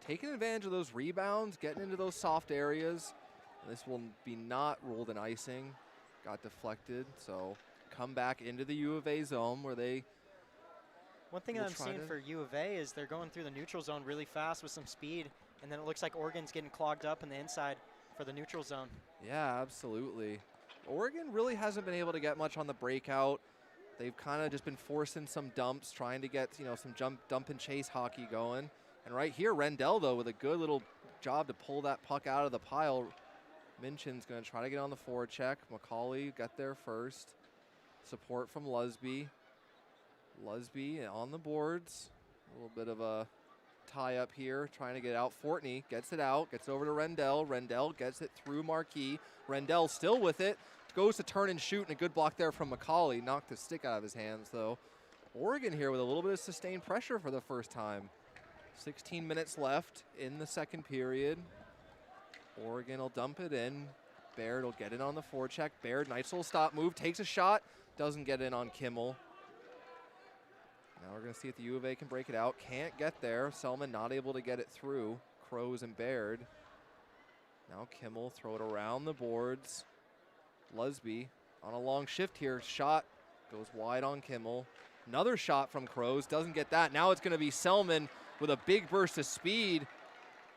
Taking advantage of those rebounds, getting into those soft areas. This will be not ruled in icing. Got deflected, so come back into the U of A zone where they One thing I'm seeing for U of A is they're going through the neutral zone really fast with some speed, and then it looks like Oregon's getting clogged up in the inside for the neutral zone. Yeah, absolutely. Oregon really hasn't been able to get much on the breakout. They've kind of just been forcing some dumps, trying to get, some dump and chase hockey going. And right here, Rendell, though, with a good little job to pull that puck out of the pile. Minchin's going to try to get on the forward check. McCauley got there first. Support from Lusby. Lusby on the boards. A little bit of a tie up here, trying to get out. Fortney gets it out, gets over to Rendell. Rendell gets it through Marquis. Rendell still with it. Goes to turn and shoot, and a good block there from McCauley. Knocked the stick out of his hands, though. Oregon here with a little bit of sustained pressure for the first time. 16 minutes left in the second period. Oregon will dump it in. Baird will get it on the forecheck. Baird, nice little stop move, takes a shot, doesn't get in on Kimmel. Now we're going to see if the U of A can break it out. Can't get there. Selman not able to get it through. Crows and Baird. Now Kimmel, throw it around the boards. Lusby on a long shift here. Shot goes wide on Kimmel. Another shot from Crows, doesn't get that. Now it's going to be Selman with a big burst of speed.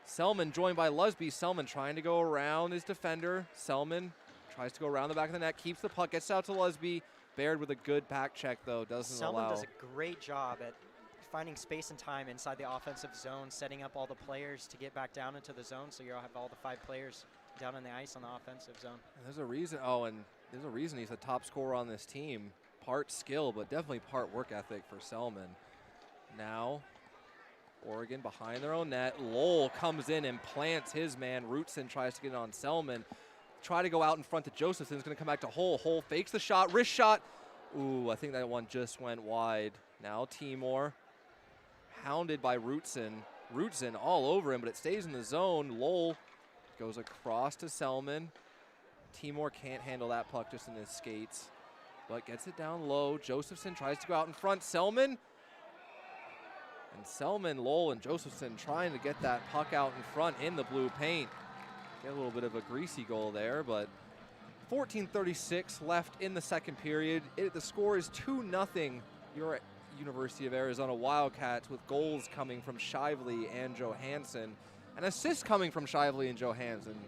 Selman joined by Lusby. Selman trying to go around his defender. Selman tries to go around the back of the net, keeps the puck, gets out to Lusby. Baird with a good back check, though, doesn't Selman allow. does a great job at finding space and time inside the offensive zone, setting up all the players to get back down into the zone, so you'll have all the 5 players down on the ice on the offensive zone. And there's a reason. Oh, and there's a reason he's the top scorer on this team. Part skill, but definitely part work ethic for Selman. Now, Oregon behind their own net. Lowell comes in and plants his man. Rootson tries to get it on Selman. Try to go out in front to Josephson. It's going to come back to Hull. Hull fakes the shot. Wrist shot. Ooh, I think that one just went wide. Now Timor hounded by Rootson. Rootson all over him, but it stays in the zone. Lowell goes across to Selman. Timor can't handle that puck just in his skates, but gets it down low. Josephson tries to go out in front. Selman. And Selman, Lowell, and Josephson trying to get that puck out in front in the blue paint. Get a little bit of a greasy goal there, but 14:36 left in the second period. The score is 2-0. You're at University of Arizona Wildcats with goals coming from Shively and Johansson, and assists coming from Shively and Johansson.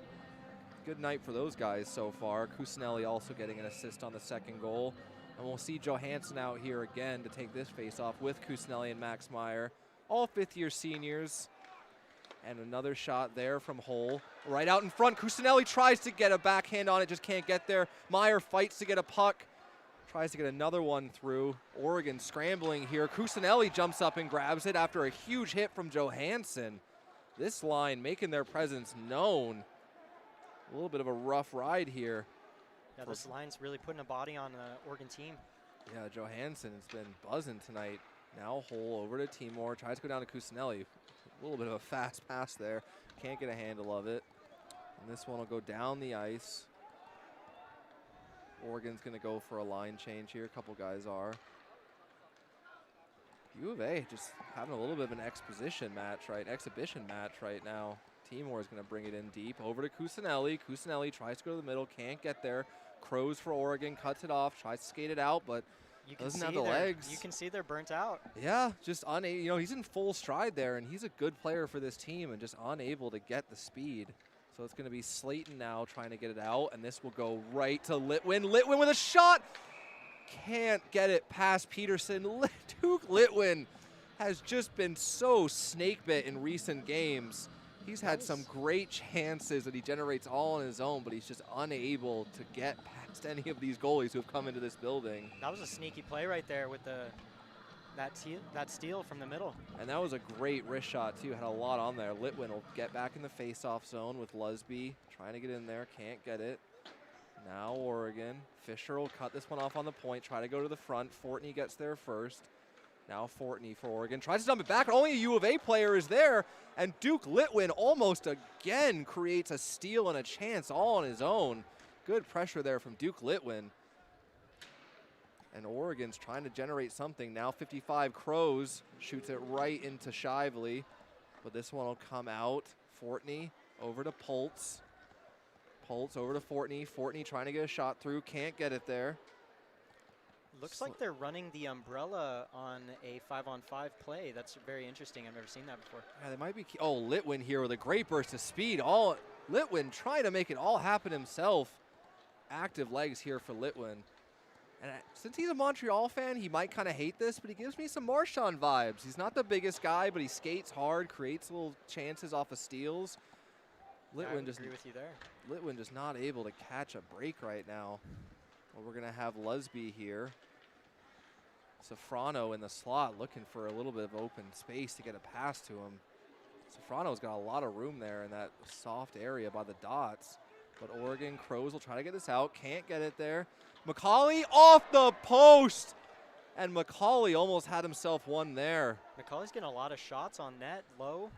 Good night for those guys so far. Cusinelli also getting an assist on the second goal. And we'll see Johansson out here again to take this face-off with Cusinelli and Max Meyer. All fifth-year seniors. And another shot there from Hull. Right out in front. Cusinelli tries to get a backhand on it, just can't get there. Meyer fights to get a puck. Tries to get another one through. Oregon scrambling here. Cusinelli jumps up and grabs it after a huge hit from Johansson. This line making their presence known. A little bit of a rough ride here. Yeah, this line's really putting a body on the Oregon team. Yeah, Johansson's been buzzing tonight. Now Hull over to Timor. Tries to go down to Cusinelli. A little bit of a fast pass there. Can't get a handle of it. And this one will go down the ice. Oregon's going to go for a line change here. A couple guys are. U of A just having a little bit of an exhibition match right now. Timor is going to bring it in deep. Over to Cusinelli. Cusinelli tries to go to the middle. Can't get there. Crows for Oregon. Cuts it off. Tries to skate it out, but doesn't have the legs. You can see they're burnt out. Yeah, just unable. He's in full stride there, and he's a good player for this team and just unable to get the speed. So it's going to be Slayton now trying to get it out, and this will go right to Litwin. Litwin with a shot. Can't get it past Peterson. Duke Litwin has just been so snake-bit in recent games. He's had some great chances that he generates all on his own, but he's just unable to get past any of these goalies who have come into this building. That was a sneaky play right there with that steal from the middle. And that was a great wrist shot, too. Had a lot on there. Litwin will get back in the face-off zone with Lusby. Trying to get in there. Can't get it. Now Oregon. Fisher will cut this one off on the point. Try to go to the front. Fortney gets there first. Now Fortney for Oregon. Tries to dump it back. Only a U of A player is there. And Duke Litwin almost again creates a steal and a chance all on his own. Good pressure there from Duke Litwin. And Oregon's trying to generate something. Now 55 Crows shoots it right into Shively. But this one will come out. Fortney over to Pultz. Pultz over to Fortney. Fortney trying to get a shot through. Can't get it there. Looks like they're running the umbrella on a 5-on-5 play. That's very interesting. I've never seen that before. Yeah, they might be. Oh, Litwin here with a great burst of speed. Litwin trying to make it all happen himself. Active legs here for Litwin. And since he's a Montreal fan, he might kind of hate this, but he gives me some Marchand vibes. He's not the biggest guy, but he skates hard, creates little chances off of steals. Litwin just agree with you there. Litwin just not able to catch a break right now. Well, we're going to have Lusby here. Safrano in the slot looking for a little bit of open space to get a pass to him. Safrano's got a lot of room there in that soft area by the dots. But Oregon Crows will try to get this out. Can't get it there. McCauley off the post. And McCauley almost had himself one there. McCauley's getting a lot of shots on net, low.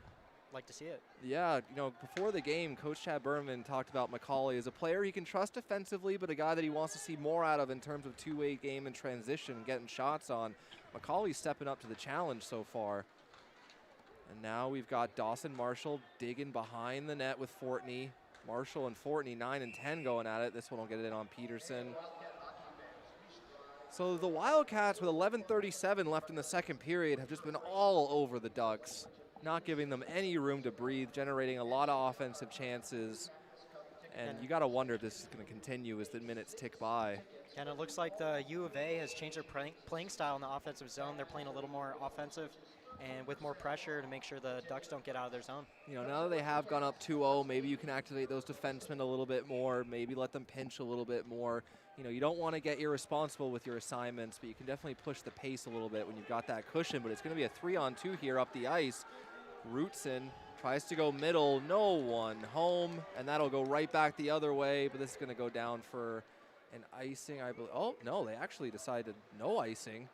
Like to see it. Yeah, you know, before the game, Coach Chad Berman talked about McCauley as a player he can trust defensively, but a guy that he wants to see more out of in terms of two-way game and transition, getting shots on. McCauley's stepping up to the challenge so far. And now we've got Dawson Marshall digging behind the net with Fortney. Marshall and Fortney, 9 and 10 going at it. This one will get it in on Peterson. So the Wildcats with 11:37 left in the second period have just been all over the Ducks, not giving them any room to breathe, generating a lot of offensive chances. And you got to wonder if this is going to continue as the minutes tick by. And it looks like the U of A has changed their playing style in the offensive zone. They're playing a little more offensive and with more pressure to make sure the Ducks don't get out of their zone. You know, now that they have gone up 2-0, maybe you can activate those defensemen a little bit more, maybe let them pinch a little bit more. You know, you don't want to get irresponsible with your assignments, but you can definitely push the pace a little bit when you've got that cushion. But it's going to be a 3-on-2 here up the ice. Rootson tries to go middle, no one home, and that'll go right back the other way, but this is going to go down for an icing, I believe. Oh, no, they actually decided no icing.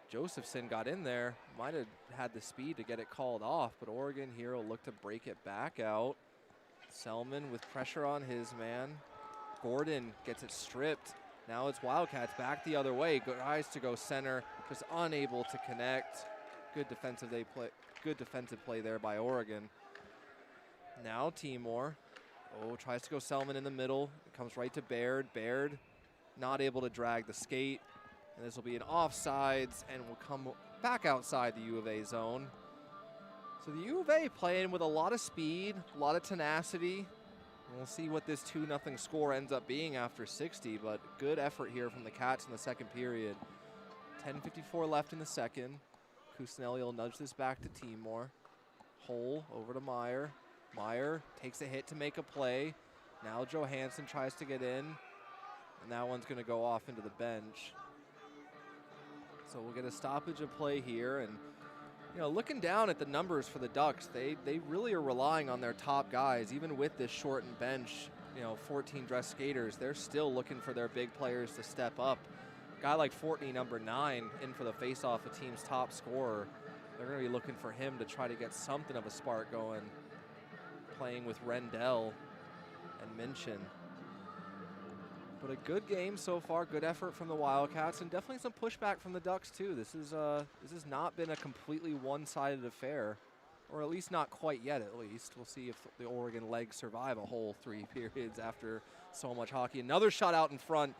Josephson got in there, might have had the speed to get it called off, but Oregon here will look to break it back out. Selman with pressure on his man. Gordon gets it stripped. Now it's Wildcats back the other way. Tries to go center, just unable to connect. Good defensive play there by Oregon. Now Timor. Oh, tries to go Selman in the middle. It comes right to Baird. Baird not able to drag the skate. And this will be an offsides and will come back outside the U of A zone. So the U of A playing with a lot of speed, a lot of tenacity. And we'll see what this 2-0 score ends up being after 60, but good effort here from the Cats in the second period. 10:54 left in the second. Cusinelli will nudge this back to Timor. Hole over to Meyer. Meyer takes a hit to make a play. Now Johansson tries to get in, and that one's going to go off into the bench. So we'll get a stoppage of play here, and you know, looking down at the numbers for the Ducks, they really are relying on their top guys. Even with this shortened bench, you know, 14 dress skaters, they're still looking for their big players to step up. A guy like Fortney, number 9, in for the faceoff, a team's top scorer. They're going to be looking for him to try to get something of a spark going, playing with Rendell and Minchin. But a good game so far, good effort from the Wildcats, and definitely some pushback from the Ducks too. This has not been a completely one-sided affair, or at least not quite yet. At least we'll see if the Oregon legs survive a whole 3 periods after so much hockey. Another shot out in front.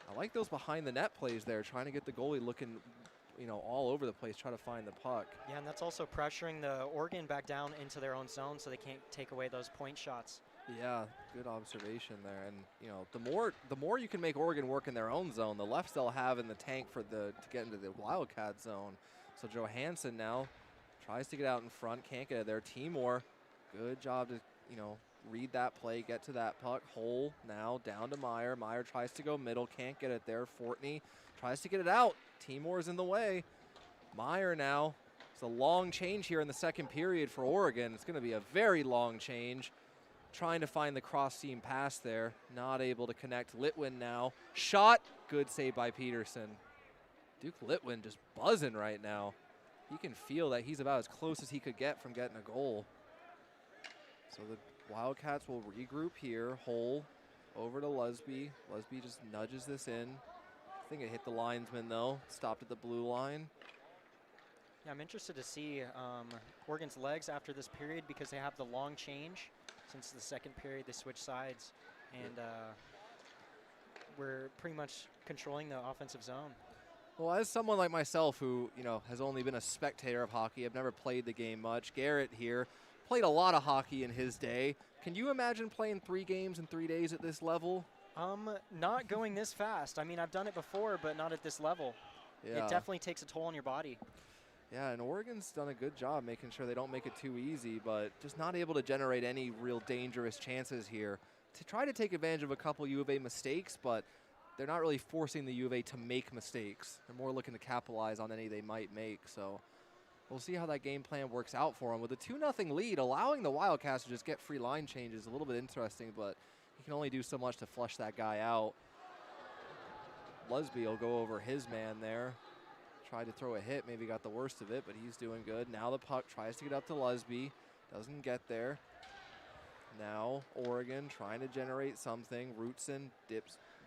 I like those behind the net plays there, trying to get the goalie looking, you know, all over the place, try to find the puck. Yeah, and that's also pressuring the Oregon back down into their own zone so they can't take away those point shots. Yeah, good observation there. And you know, the more you can make Oregon work in their own zone, the less they'll have in the tank for to get into the Wildcat zone. So Johansson now tries to get out in front, can't get it there. Timor, good job to, you know, read that play, get to that puck. Hole now down to Meyer. Meyer tries to go middle, can't get it there. Fortney tries to get it out. Timor's in the way. Meyer now. It's a long change here in the second period for Oregon. It's going to be a very long change. Trying to find the cross-seam pass there. Not able to connect. Litwin now. Shot. Good save by Peterson. Duke Litwin just buzzing right now. He can feel that he's about as close as he could get from getting a goal. So the Wildcats will regroup here. Hole over to Lusby. Lusby just nudges this in. I think it hit the linesman, though. Stopped at the blue line. Yeah, I'm interested to see Oregon's legs after this period because they have the long change. Since the second period, they switch sides. And we're pretty much controlling the offensive zone. Well, as someone like myself who, has only been a spectator of hockey, I've never played the game much. Garrett here played a lot of hockey in his day. Can you imagine playing 3 games in 3 days at this level? Not going this fast. I mean, I've done it before, but not at this level. Yeah. It definitely takes a toll on your body. Yeah, and Oregon's done a good job making sure they don't make it too easy, but just not able to generate any real dangerous chances here. To try to take advantage of a couple U of A mistakes, but they're not really forcing the U of A to make mistakes. They're more looking to capitalize on any they might make, so we'll see how that game plan works out for them. With a 2-0 lead, allowing the Wildcats to just get free line changes is a little bit interesting, but he can only do so much to flush that guy out. Lusby will go over his man there. Tried to throw a hit, maybe got the worst of it, but he's doing good. Now the puck tries to get up to Lusby, doesn't get there. Now Oregon trying to generate something. Rootson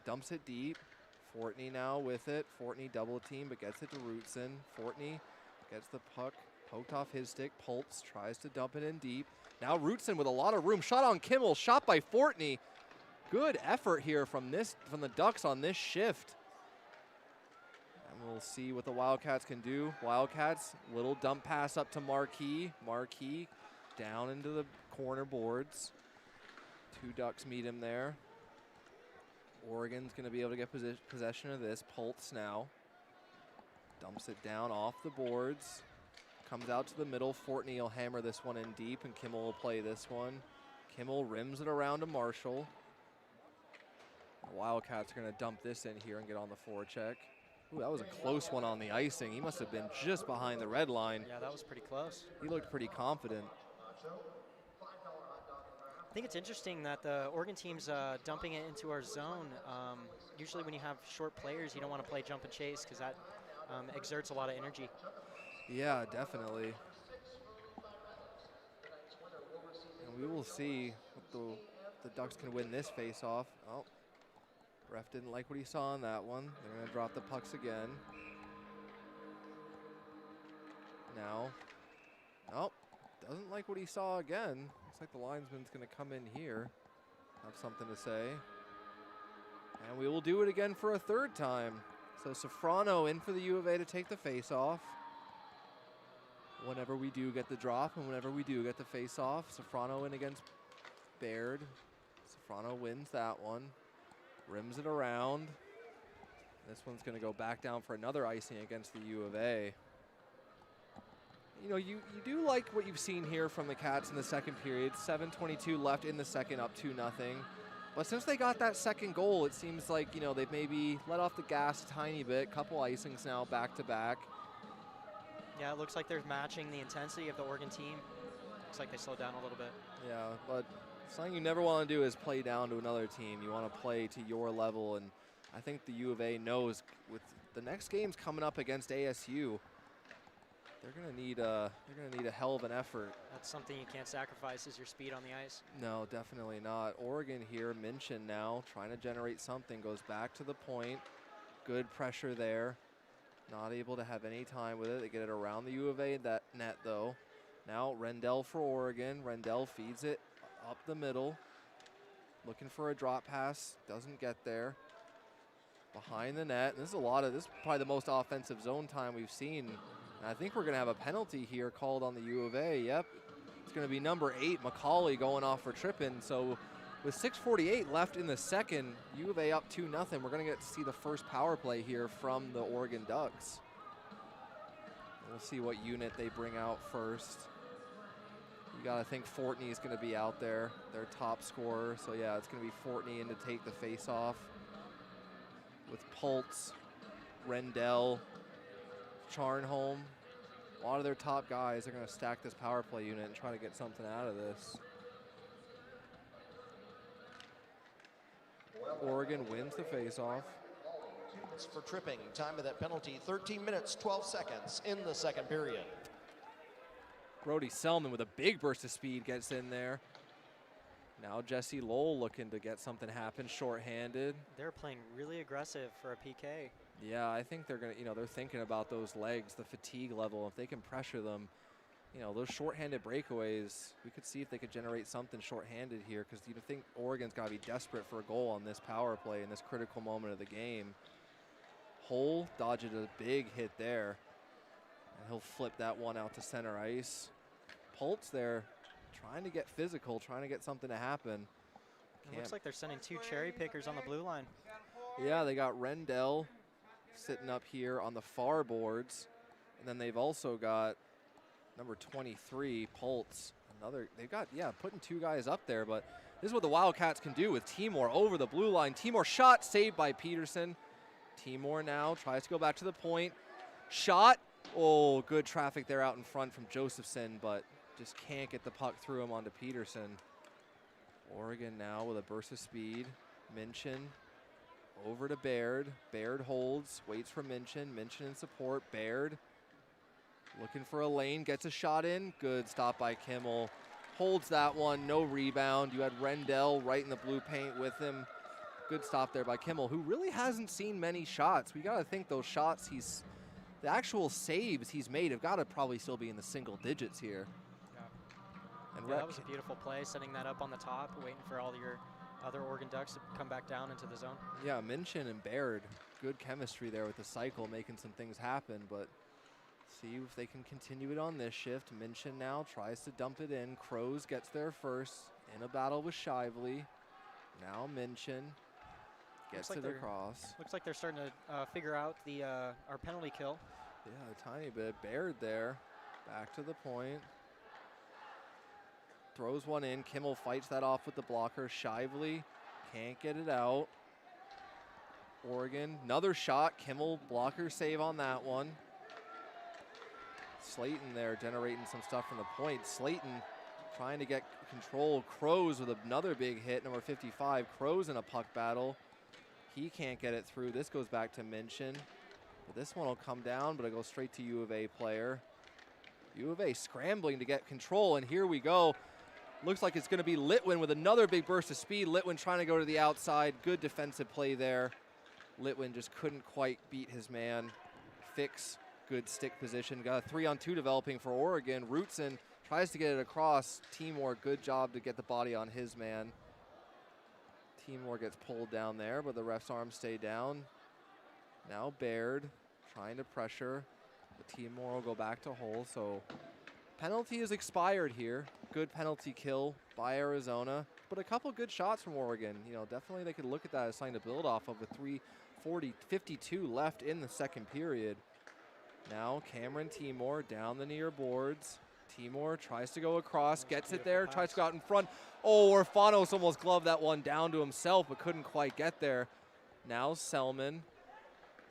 dumps it deep. Fortney now with it. Fortney double team, but gets it to Rootson. Fortney gets the puck poked off his stick. Pultz tries to dump it in deep. Now Rootson with a lot of room. Shot on Kimmel, shot by Fortney. Good effort here from the Ducks on this shift. We'll see what the Wildcats can do. Wildcats, little dump pass up to Marquis. Marquis down into the corner boards. 2 Ducks meet him there. Oregon's going to be able to get possession of this. Pultz now. Dumps it down off the boards. Comes out to the middle. Fortney will hammer this one in deep, and Kimmel will play this one. Kimmel rims it around to Marshall. The Wildcats are going to dump this in here and get on the forecheck. Ooh, that was a close one on the icing. He must have been just behind the red line. Yeah, that was pretty close. He looked pretty confident. I think it's interesting that the Oregon team's dumping it into our zone. Usually when you have short players, you don't want to play jump and chase because that exerts a lot of energy. Yeah, definitely. And we will see if the Ducks can win this face-off. Oh. Ref didn't like what he saw on that one. They're going to drop the pucks again. Now, oh, doesn't like what he saw again. Looks like the linesman's going to come in here, have something to say. And we will do it again for a 3rd time. So Sofrano in for the U of A to take the face-off. Whenever we do get the drop and whenever we do get the face-off, Sofrano in against Baird. Sofrano wins that one. Rims it around. This one's going to go back down for another icing against the U of A. You do like what you've seen here from the Cats in the second period. 7:22 left in the second, up 2-0. But since they got that second goal, it seems like, they've maybe let off the gas a tiny bit. Couple icings now back to back. Yeah, it looks like they're matching the intensity of the Oregon team. Looks like they slowed down a little bit. Yeah, but something you never want to do is play down to another team. You want to play to your level, and I think the U of A knows with the next game's coming up against ASU. They're gonna need a hell of an effort. That's something you can't sacrifice is your speed on the ice. No, definitely not. Oregon here, Minchin now trying to generate something, goes back to the point. Good pressure there. Not able to have any time with it. They get it around the U of A net though. Now Rendell for Oregon. Rendell feeds it up the middle. Looking for a drop pass, doesn't get there. Behind the net. This is probably the most offensive zone time we've seen. And I think we're going to have a penalty here called on the U of A. Yep, it's going to be number 8, Macaulay, going off for tripping. So with 6:48 left in the second, U of A up 2-0. We're going to get to see the first power play here from the Oregon Ducks. We'll see what unit they bring out first. You got to think Fortney is going to be out there, their top scorer. So yeah, it's going to be Fortney in to take the face-off. With Pultz, Rendell, Charnholm, a lot of their top guys are going to stack this power play unit and try to get something out of this. Oregon wins the face-off. For tripping, time of that penalty, 13 minutes, 12 seconds in the second period. Brody Selman with a big burst of speed gets in there. Now Jesse Lowell looking to get something happen, shorthanded. They're playing really aggressive for a PK. Yeah, I think they're going to, they're thinking about those legs, the fatigue level. If they can pressure them, those shorthanded breakaways, we could see if they could generate something shorthanded here, because you think Oregon's got to be desperate for a goal on this power play in this critical moment of the game. Hull dodged a big hit there, and he'll flip that one out to center ice. Pultz there trying to get physical, trying to get something to happen. It looks like they're sending 2 cherry pickers on the blue line. Yeah, they got Rendell sitting up here on the far boards, and then they've also got number 23, Pultz. They've got, putting 2 guys up there, but this is what the Wildcats can do with Timor over the blue line. Timor shot saved by Peterson. Timor now tries to go back to the point. Shot. Oh, good traffic there out in front from Josephson, but just can't get the puck through him onto Peterson. Oregon now with a burst of speed. Minchin over to Baird. Baird holds, waits for Minchin. Minchin in support. Baird looking for a lane, gets a shot in. Good stop by Kimmel. Holds that one, no rebound. You had Rendell right in the blue paint with him. Good stop there by Kimmel, who really hasn't seen many shots. We got to think those shots the actual saves he's made have got to probably still be in the single digits here. Yeah. And That was a beautiful play, setting that up on the top, waiting for all your other Oregon Ducks to come back down into the zone. Yeah, Minchin and Baird, good chemistry there with the cycle, making some things happen, but see if they can continue it on this shift. Minchin now tries to dump it in. Crows gets there first in a battle with Shively. Now Minchin gets it across. Looks like they're starting to figure out our penalty kill. Yeah, a tiny bit. Baird there, back to the point. Throws one in. Kimmel fights that off with the blocker. Shively can't get it out. Oregon, another shot. Kimmel blocker save on that one. Slayton there generating some stuff from the point. Slayton trying to get control. Crows with another big hit, number 55. Crows in a puck battle. He can't get it through. This goes back to Minchin. But this one will come down, but it goes straight to U of A player. U of A scrambling to get control, and here we go. Looks like it's going to be Litwin with another big burst of speed. Litwin trying to go to the outside. Good defensive play there. Litwin just couldn't quite beat his man. Fix, good stick position. Got a 3-on-2 developing for Oregon. Rootson tries to get it across. Timor, good job to get the body on his man. Timor gets pulled down there, but the ref's arms stay down. Now Baird trying to pressure. But Timor will go back to Hull, so penalty is expired here. Good penalty kill by Arizona, but a couple good shots from Oregon. Definitely they could look at that as something to build off of with 3:52 left in the second period. Now Cameron Timor down the near boards. Timor tries to go across, gets it there, tries to go out in front. Oh, Orfanos almost gloved that one down to himself, but couldn't quite get there. Now Selman.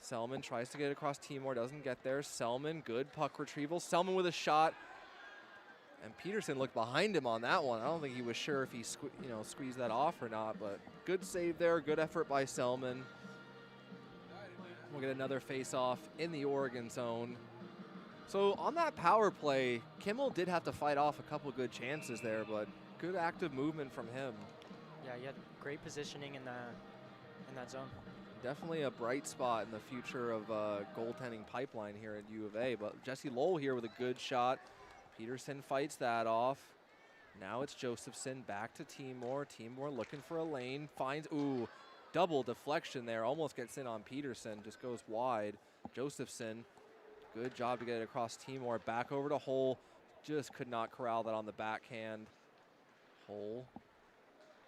Selman tries to get across Timor, doesn't get there. Selman, good puck retrieval. Selman with a shot. And Peterson looked behind him on that one. I don't think he was sure if he squeezed that off or not, but good save there, good effort by Selman. We'll get another face-off in the Oregon zone. So on that power play, Kimmel did have to fight off a couple good chances there, but good active movement from him. Yeah, he had great positioning in that zone. Definitely a bright spot in the future of goaltending pipeline here at U of A, but Jesse Lowell here with a good shot. Peterson fights that off. Now it's Josephson back to Timor. Timor looking for a lane, finds, double deflection there, almost gets in on Peterson, just goes wide. Josephson, good job to get it across Timor, back over to Hull, just could not corral that on the backhand. Hull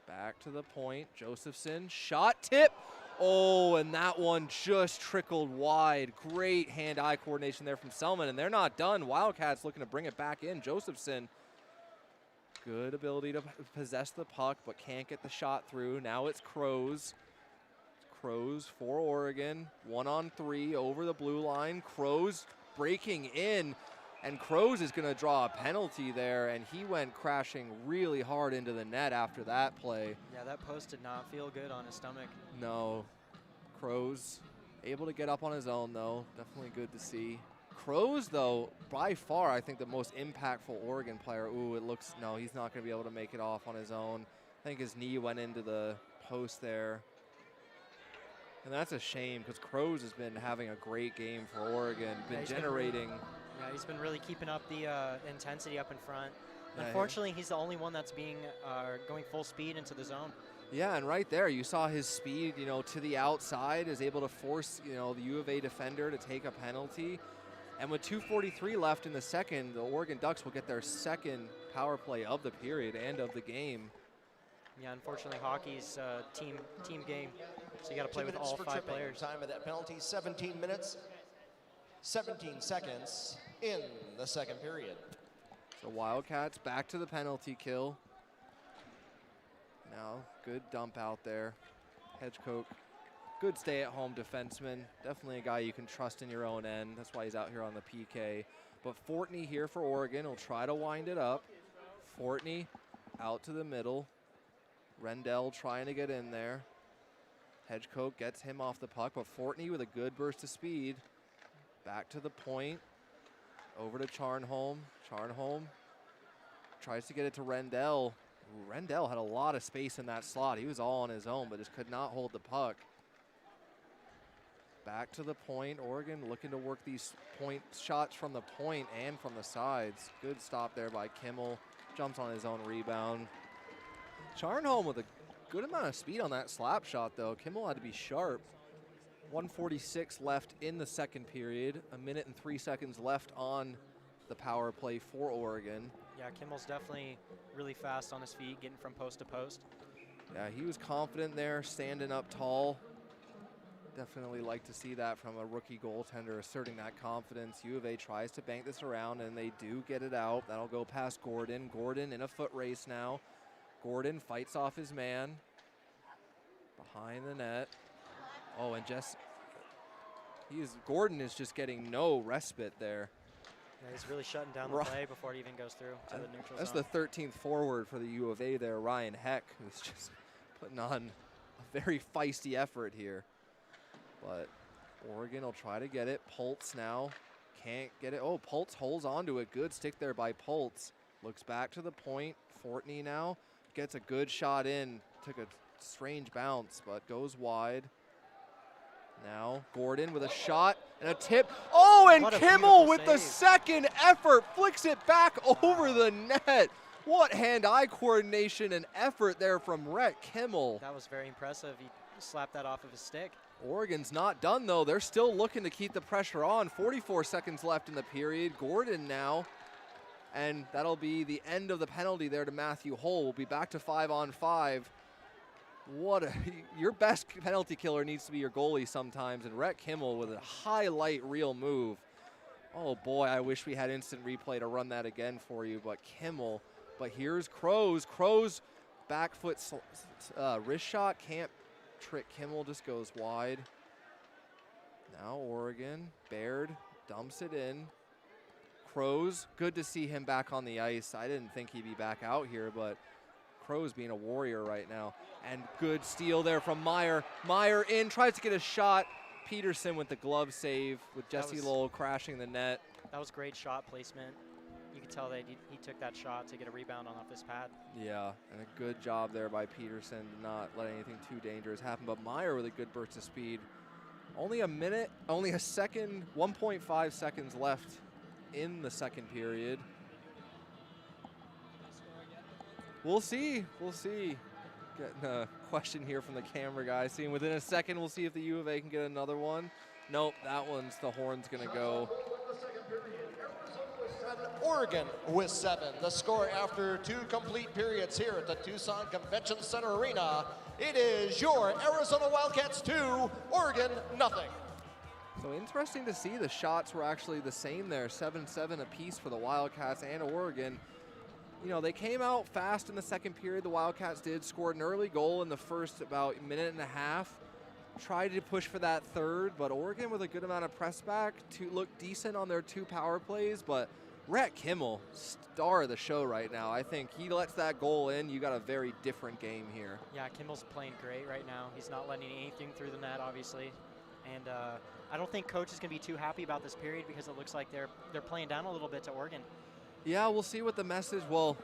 back to the point, Josephson, shot, tip. Oh, and that one just trickled wide. Great hand-eye coordination there from Selman, and they're not done. Wildcats looking to bring it back in. Josephson, good ability to possess the puck, but can't get the shot through. Now it's Crows. Crows for Oregon. 1-on-3 over the blue line. Crows breaking in, and Crows is going to draw a penalty there, and he went crashing really hard into the net after that play. Yeah, that post did not feel good on his stomach. No. Crows able to get up on his own, though. Definitely good to see. Crows, though, by far, I think the most impactful Oregon player. It looks, no, he's not going to be able to make it off on his own. I think his knee went into the post there. And that's a shame because Crows has been having a great game for Oregon, been generating. Yeah, he's been really keeping up the intensity up in front. Yeah, Unfortunately, he's the only one that's being going full speed into the zone. Yeah, and right there, you saw his speed, to the outside, is able to force, the U of A defender to take a penalty. And with 2:43 left in the second, the Oregon Ducks will get their second power play of the period and of the game. Yeah, unfortunately, hockey's team game, so you got to play with all 5 players. Time of that penalty, 17 minutes, 17 seconds in the second period. So Wildcats back to the penalty kill. Now, good dump out there. Hedgecock, good stay-at-home defenseman. Definitely a guy you can trust in your own end. That's why he's out here on the PK. But Fortney here for Oregon will try to wind it up. Fortney out to the middle. Rendell trying to get in there. Hedgecock gets him off the puck, but Fortney with a good burst of speed. Back to the point. Over to Charnholm. Charnholm tries to get it to Rendell. Ooh, Rendell had a lot of space in that slot. He was all on his own, but just could not hold the puck. Back to the point. Oregon looking to work these point shots from the point and from the sides. Good stop there by Kimmel. Jumps on his own rebound. Charnholm with a good amount of speed on that slap shot, though. Kimmel had to be sharp. 1:46 left in the second period. 1 minute and 3 seconds left on the power play for Oregon. Yeah, Kimmel's definitely really fast on his feet, getting from post to post. Yeah, he was confident there, standing up tall. Definitely like to see that from a rookie goaltender, asserting that confidence. U of A tries to bank this around, and they do get it out. That'll go past Gordon. Gordon in a foot race now. Gordon fights off his man. Behind the net. Oh, and Gordon is just getting no respite there. Yeah, he's really shutting down the play before it even goes through to the neutral That's zone. the 13th forward for the U of A there, Ryan Heck, who's just putting on a very feisty effort here. But Oregon will try to get it. Pultz now can't get it. Oh, Pultz holds on to it. Good stick there by Pultz. Looks back to the point. Fortney now gets a good shot in. Took a strange bounce, but goes wide. Now Gordon with a shot and a tip. Oh, and Kimmel with the second effort flicks it back over the net. What hand-eye coordination and effort there from Rhett Kimmel. That was very impressive. He slapped that off of his stick. Oregon's not done, though. They're still looking to keep the pressure on. 44 seconds left in the period. Gordon now, and that'll be the end of the penalty there to Matthew Hull. We'll be back to 5-on-5. Your best penalty killer needs to be your goalie sometimes, and Rhett Kimmel with a highlight reel move. Oh boy, I wish we had instant replay to run that again for you, but Kimmel. But here's Crows. Crows back foot wrist shot, can't trick Kimmel, just goes wide. Now Oregon, Baird dumps it in. Crows, good to see him back on the ice. I didn't think he'd be back out here, but Crows being a warrior right now. And good steal there from Meyer. Meyer in, tries to get a shot. Peterson with the glove save with Jesse Lowell crashing the net. That was great shot placement. You could tell that he took that shot to get a rebound off his pad. Yeah, and a good job there by Peterson to not let anything too dangerous happen. But Meyer with a good burst of speed. Only a second, 1.5 seconds left in the second period. We'll see. Getting a question here from the camera guy. Seeing within a second, we'll see if the U of A can get another one. Nope, that one's the horn's gonna go. Oregon with 7. The score after 2 complete periods here at the Tucson Convention Center Arena. It is your Arizona Wildcats 2, Oregon nothing. So interesting to see the shots were actually the same there, 7-7 apiece for the Wildcats and Oregon. You know, they came out fast in the second period. The Wildcats did, scored an early goal in the first about minute and a half. Tried to push for that third, but Oregon with a good amount of press back to look decent on their 2 power plays. But Rhett Kimmel, star of the show right now. I think he lets that goal in. You got a very different game here. Yeah, Kimmel's playing great right now. He's not letting anything through the net, obviously. And I don't think coach is going to be too happy about this period because it looks like they're playing down a little bit to Oregon. Yeah, we'll see what the message, we'll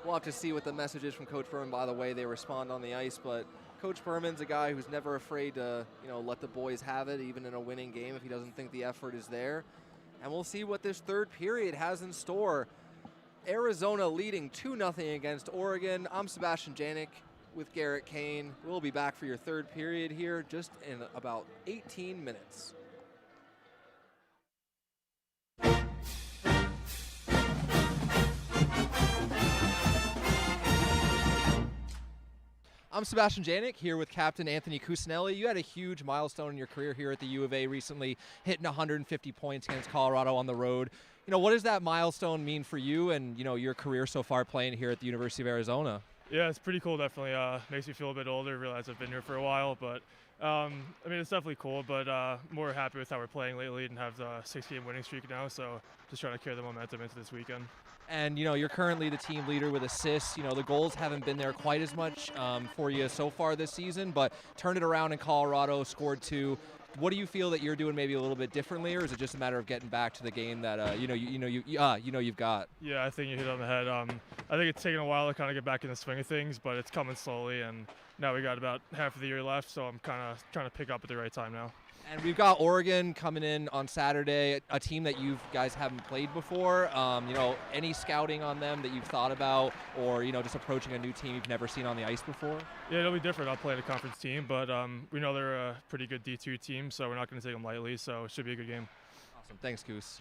have to see what the message is from Coach Berman by the way they respond on the ice, but Coach Berman's a guy who's never afraid to, let the boys have it, even in a winning game if he doesn't think the effort is there. And we'll see what this third period has in store. Arizona leading 2-0 against Oregon. I'm Sebastian Janik with Garrett Kane. We'll be back for your third period here just in about 18 minutes. I'm Sebastian Janik here with Captain Anthony Cusinelli. You had a huge milestone in your career here at the U of A recently, hitting 150 points against Colorado on the road. What does that milestone mean for you and, your career so far playing here at the University of Arizona? Yeah, it's pretty cool, definitely. Makes me feel a bit older, realize I've been here for a while, but it's definitely cool, but more happy with how we're playing lately and have the 6-game winning streak now, so just trying to carry the momentum into this weekend. And, you're currently the team leader with assists. The goals haven't been there quite as much for you so far this season, but turned it around in Colorado, scored 2. What do you feel that you're doing maybe a little bit differently, or is it just a matter of getting back to the game that you've got? Yeah, I think you hit it on the head. I think it's taken a while to kind of get back in the swing of things, but it's coming slowly, and now we got about half of the year left, so I'm kind of trying to pick up at the right time now. And we've got Oregon coming in on Saturday, a team that you guys haven't played before. Any scouting on them that you've thought about, or just approaching a new team you've never seen on the ice before? Yeah, it'll be different. I'll play a conference team, but we know they're a pretty good D2 team, so we're not going to take them lightly, so it should be a good game. Awesome. Thanks, Goose.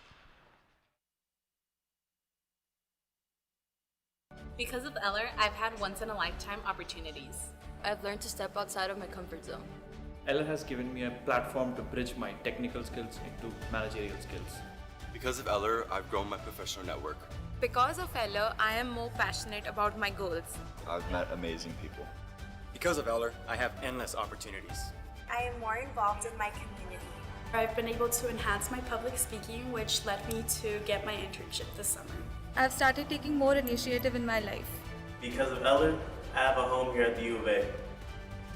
Because of Eller, I've had once-in-a-lifetime opportunities. I've learned to step outside of my comfort zone. Eller has given me a platform to bridge my technical skills into managerial skills. Because of Eller, I've grown my professional network. Because of Eller, I am more passionate about my goals. I've met amazing people. Because of Eller, I have endless opportunities. I am more involved in my community. I've been able to enhance my public speaking, which led me to get my internship this summer. I've started taking more initiative in my life. Because of Eller, I have a home here at the U of A.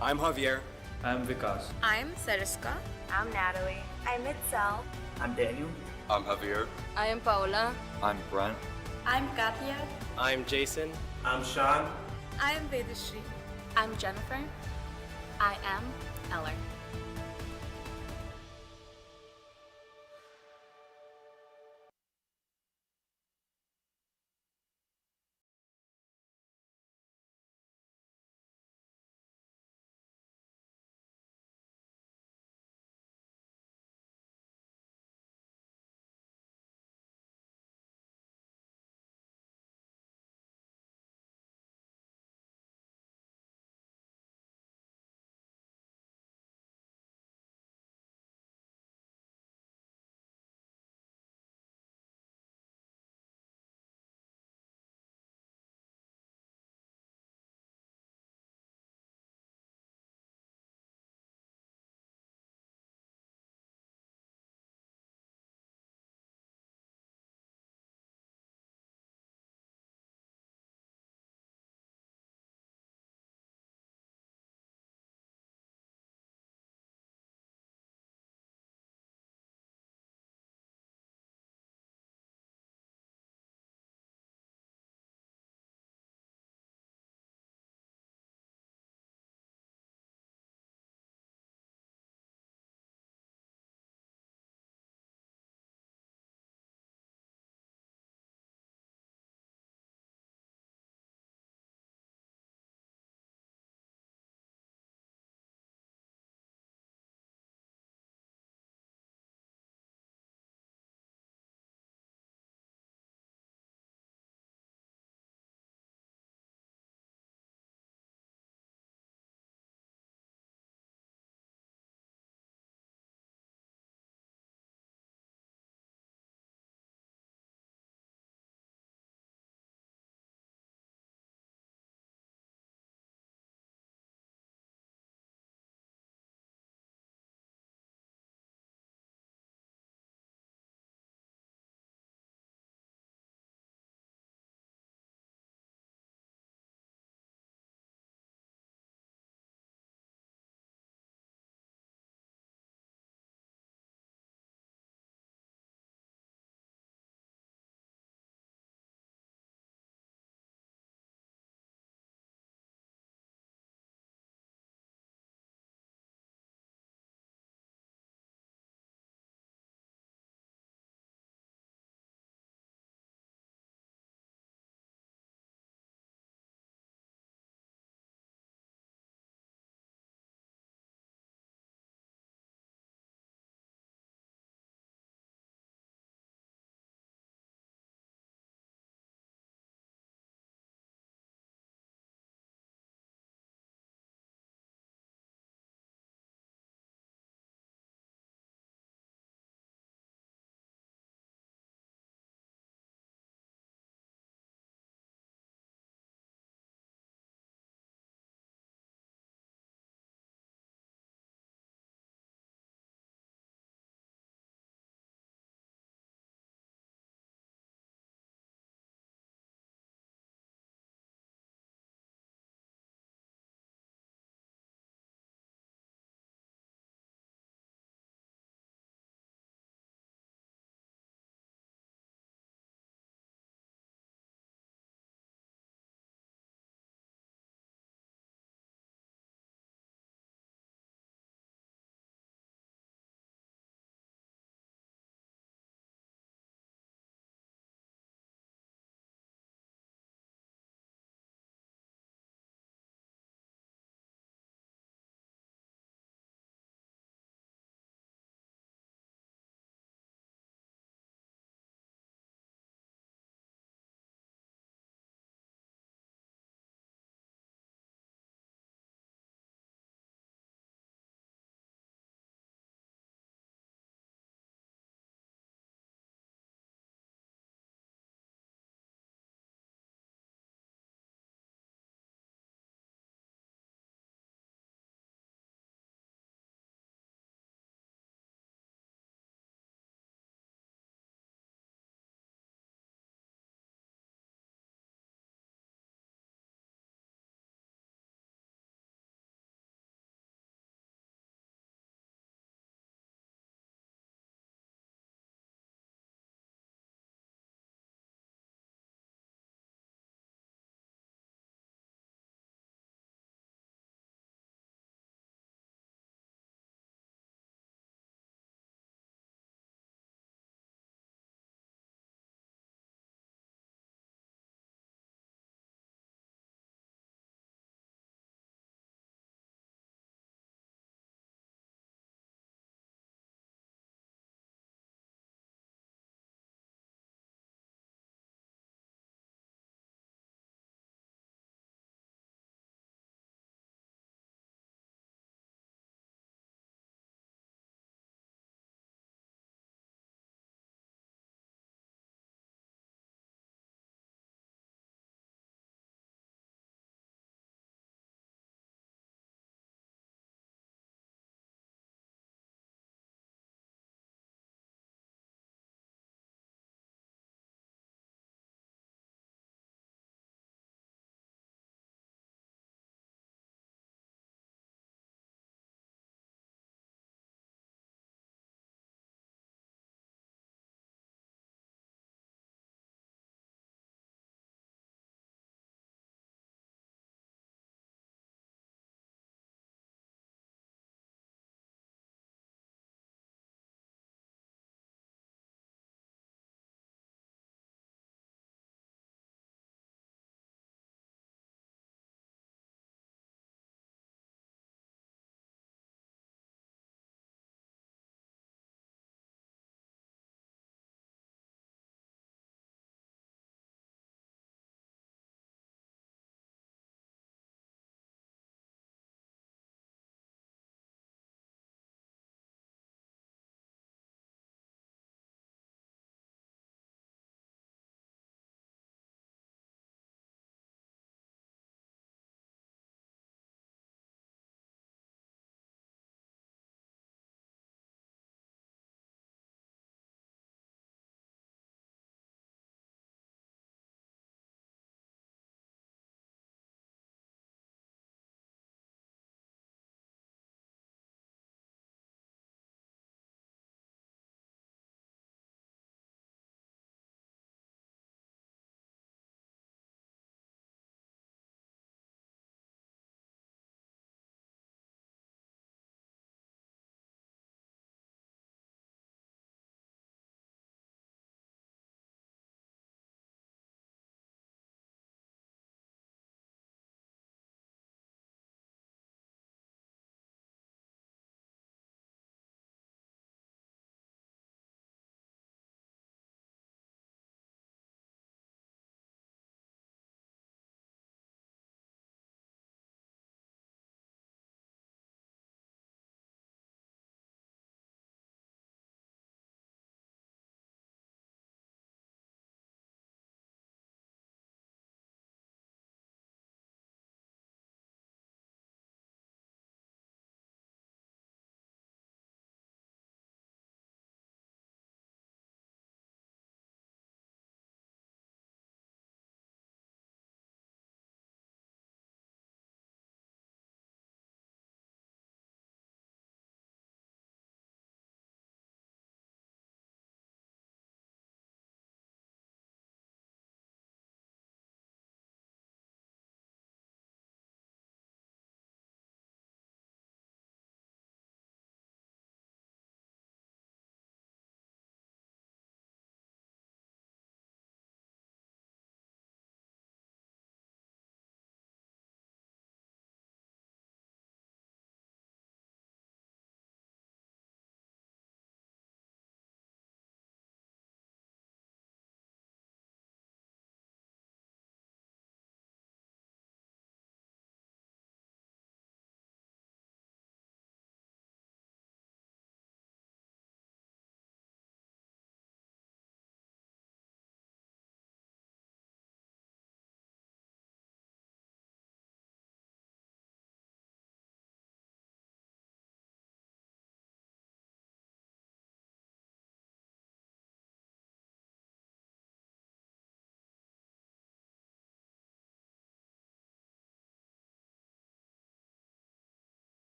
I'm Javier. I'm Vikas. I'm Sariska. I'm Natalie. I'm Itzel. I'm Daniel. I'm Javier. I am Paola. I'm Brent. I'm Katya. I'm Jason. I'm Sean. I am Vedashri. I'm Jennifer. I am Eller.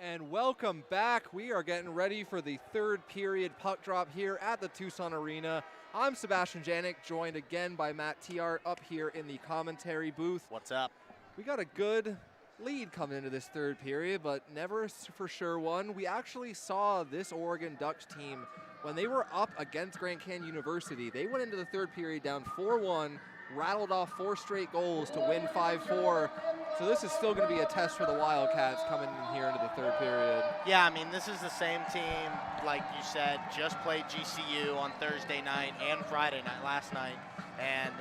And welcome back. We are getting ready for the third period puck drop here at the Tucson Arena. I'm Sebastian Janik, joined again by Matt Tiart up here in the commentary booth. What's up? We got a good lead coming into this third period, but never for sure one. We actually saw this Oregon Ducks team when they were up against Grand Canyon University. They went into the third period down 4-1, rattled off 4 straight goals to win 5-4. So this is still going to be a test for the Wildcats coming in here into the third period. Yeah, I mean, this is the same team, like you said, just played GCU on Thursday night and Friday night, last night, and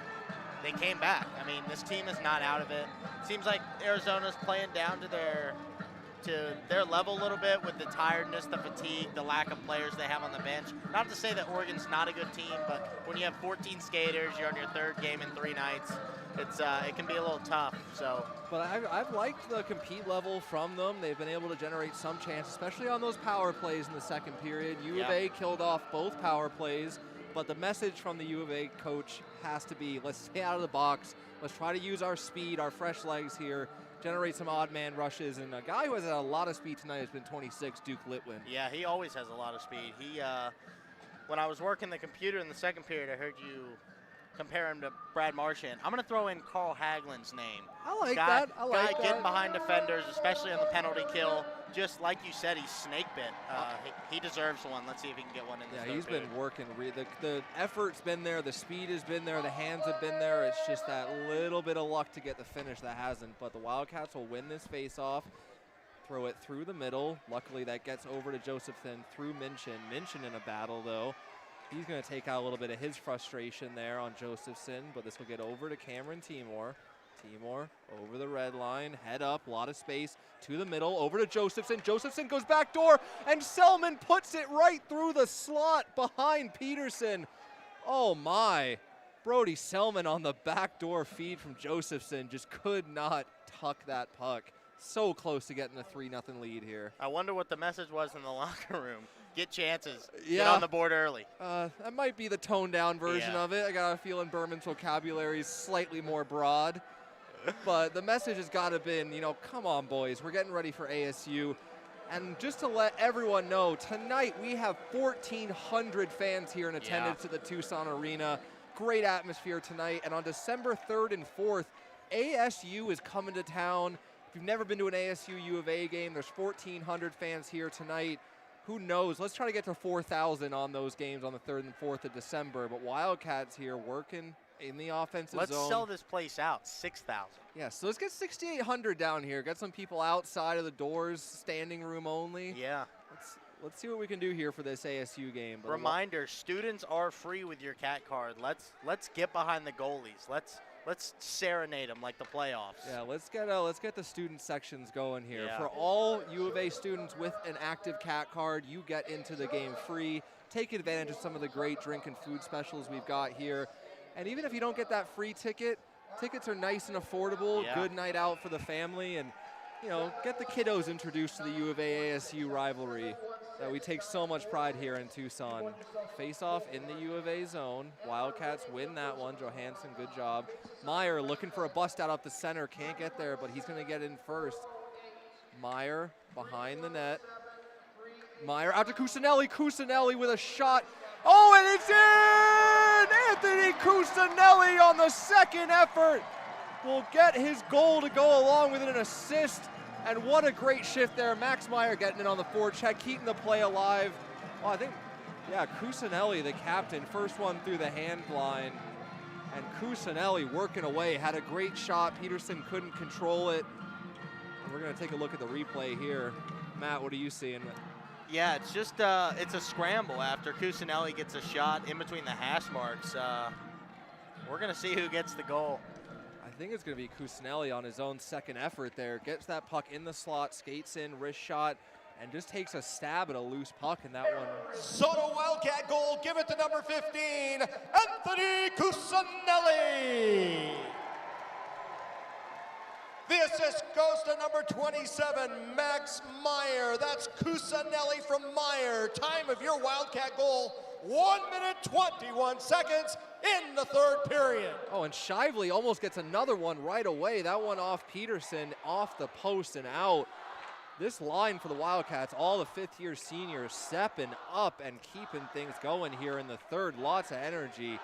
they came back. I mean, this team is not out of it. Seems like Arizona's playing down to their level a little bit with the tiredness, the fatigue, the lack of players they have on the bench. Not to say that Oregon's not a good team, but when you have 14 skaters, you're on your third game in 3 nights, it can be a little tough. So, but I've liked the compete level from them. They've been able to generate some chance, especially on those power plays in the second period. U of A killed off both power plays, but the message from the U of A coach has to be, let's stay out of the box. Let's try to use our speed, our fresh legs here, generate some odd man rushes. And a guy who has had a lot of speed tonight has been 26, Duke Litwin. Yeah, he always has a lot of speed. He, when I was working the computer in the second period, I heard you compare him to Brad Marchand. I'm going to throw in Carl Hagelin's name. I like that. I like that. Getting behind defenders, especially on the penalty kill. Just like you said, he's snake bit. He deserves one. Let's see if he can get one in this Yeah, he's been working. The effort's been there. The speed has been there. The hands have been there. It's just that little bit of luck to get the finish that hasn't. But the Wildcats will win this face-off. Throw it through the middle. Luckily, that gets over to Josephson through Minchin. Minchin in a battle, though. He's going to take out a little bit of his frustration there on Josephson, but this will get over to Cameron Timor. Timor over the red line, head up, a lot of space to the middle, over to Josephson. Josephson goes back door, and Selman puts it right through the slot behind Peterson. Oh my. Brody Selman on the backdoor feed from Josephson just could not tuck that puck. So close to getting a 3-0 lead here. I wonder what the message was in the locker room. Get chances. Yeah. Get on the board early. That might be the toned-down version of it. I got a feeling Berman's vocabulary is slightly more broad. But the message has got to have been, come on, boys. We're getting ready for ASU. And just to let everyone know, tonight we have 1,400 fans here in attendance at the Tucson Arena. Great atmosphere tonight. And on December 3rd and 4th, ASU is coming to town. If you've never been to an ASU U of A game, there's 1,400 fans here tonight. Who knows? Let's try to get to 4,000 on those games on the 3rd and 4th of December. But Wildcats here working in the offensive zone. Let's sell this place out, 6,000. Yeah, so let's get 6,800 down here. Get some people outside of the doors, standing room only. Yeah. Let's see what we can do here for this ASU game. But reminder, students are free with your cat card. Let's get behind the goalies. Let's serenade them like the playoffs. Yeah, let's get the student sections going here. Yeah. For all U of A students with an active cat card, you get into the game free. Take advantage of some of the great drink and food specials we've got here. And even if you don't get that free ticket, tickets are nice and affordable. Yeah. Good night out for the family, and get the kiddos introduced to the U of A ASU rivalry that we take so much pride here in Tucson. Face-off in the U of A zone. Wildcats win that one. Johansson, good job. Meyer looking for a bust out up the center. Can't get there, but he's going to get in first. Meyer behind the net. Meyer out to Cusinelli. Cusinelli with a shot. Oh, and it's in! Anthony Cusinelli on the second effort will get his goal to go along with an assist. And what a great shift there. Max Meyer getting it on the forecheck, keeping the play alive. Well, I think, Cusinelli, the captain, first one through the hand line. And Cusinelli working away, had a great shot. Peterson couldn't control it. And we're going to take a look at the replay here. Matt, what are you seeing? Yeah, it's just it's a scramble after Cusinelli gets a shot in between the hash marks. We're going to see who gets the goal. I think it's going to be Cusinelli on his own second effort there. Gets that puck in the slot, skates in, wrist shot, and just takes a stab at a loose puck in that one. Soto Wildcat goal, give it to number 15, Anthony Cusinelli. The assist goes to number 27, Max Meyer. That's Cusinelli from Meyer. Time of your Wildcat goal, 1 minute 21 seconds in the third period. Oh, and Shively almost gets another one right away. That one off Peterson, off the post and out. This line for the Wildcats, all the fifth-year seniors stepping up and keeping things going here in the third. Lots of energy.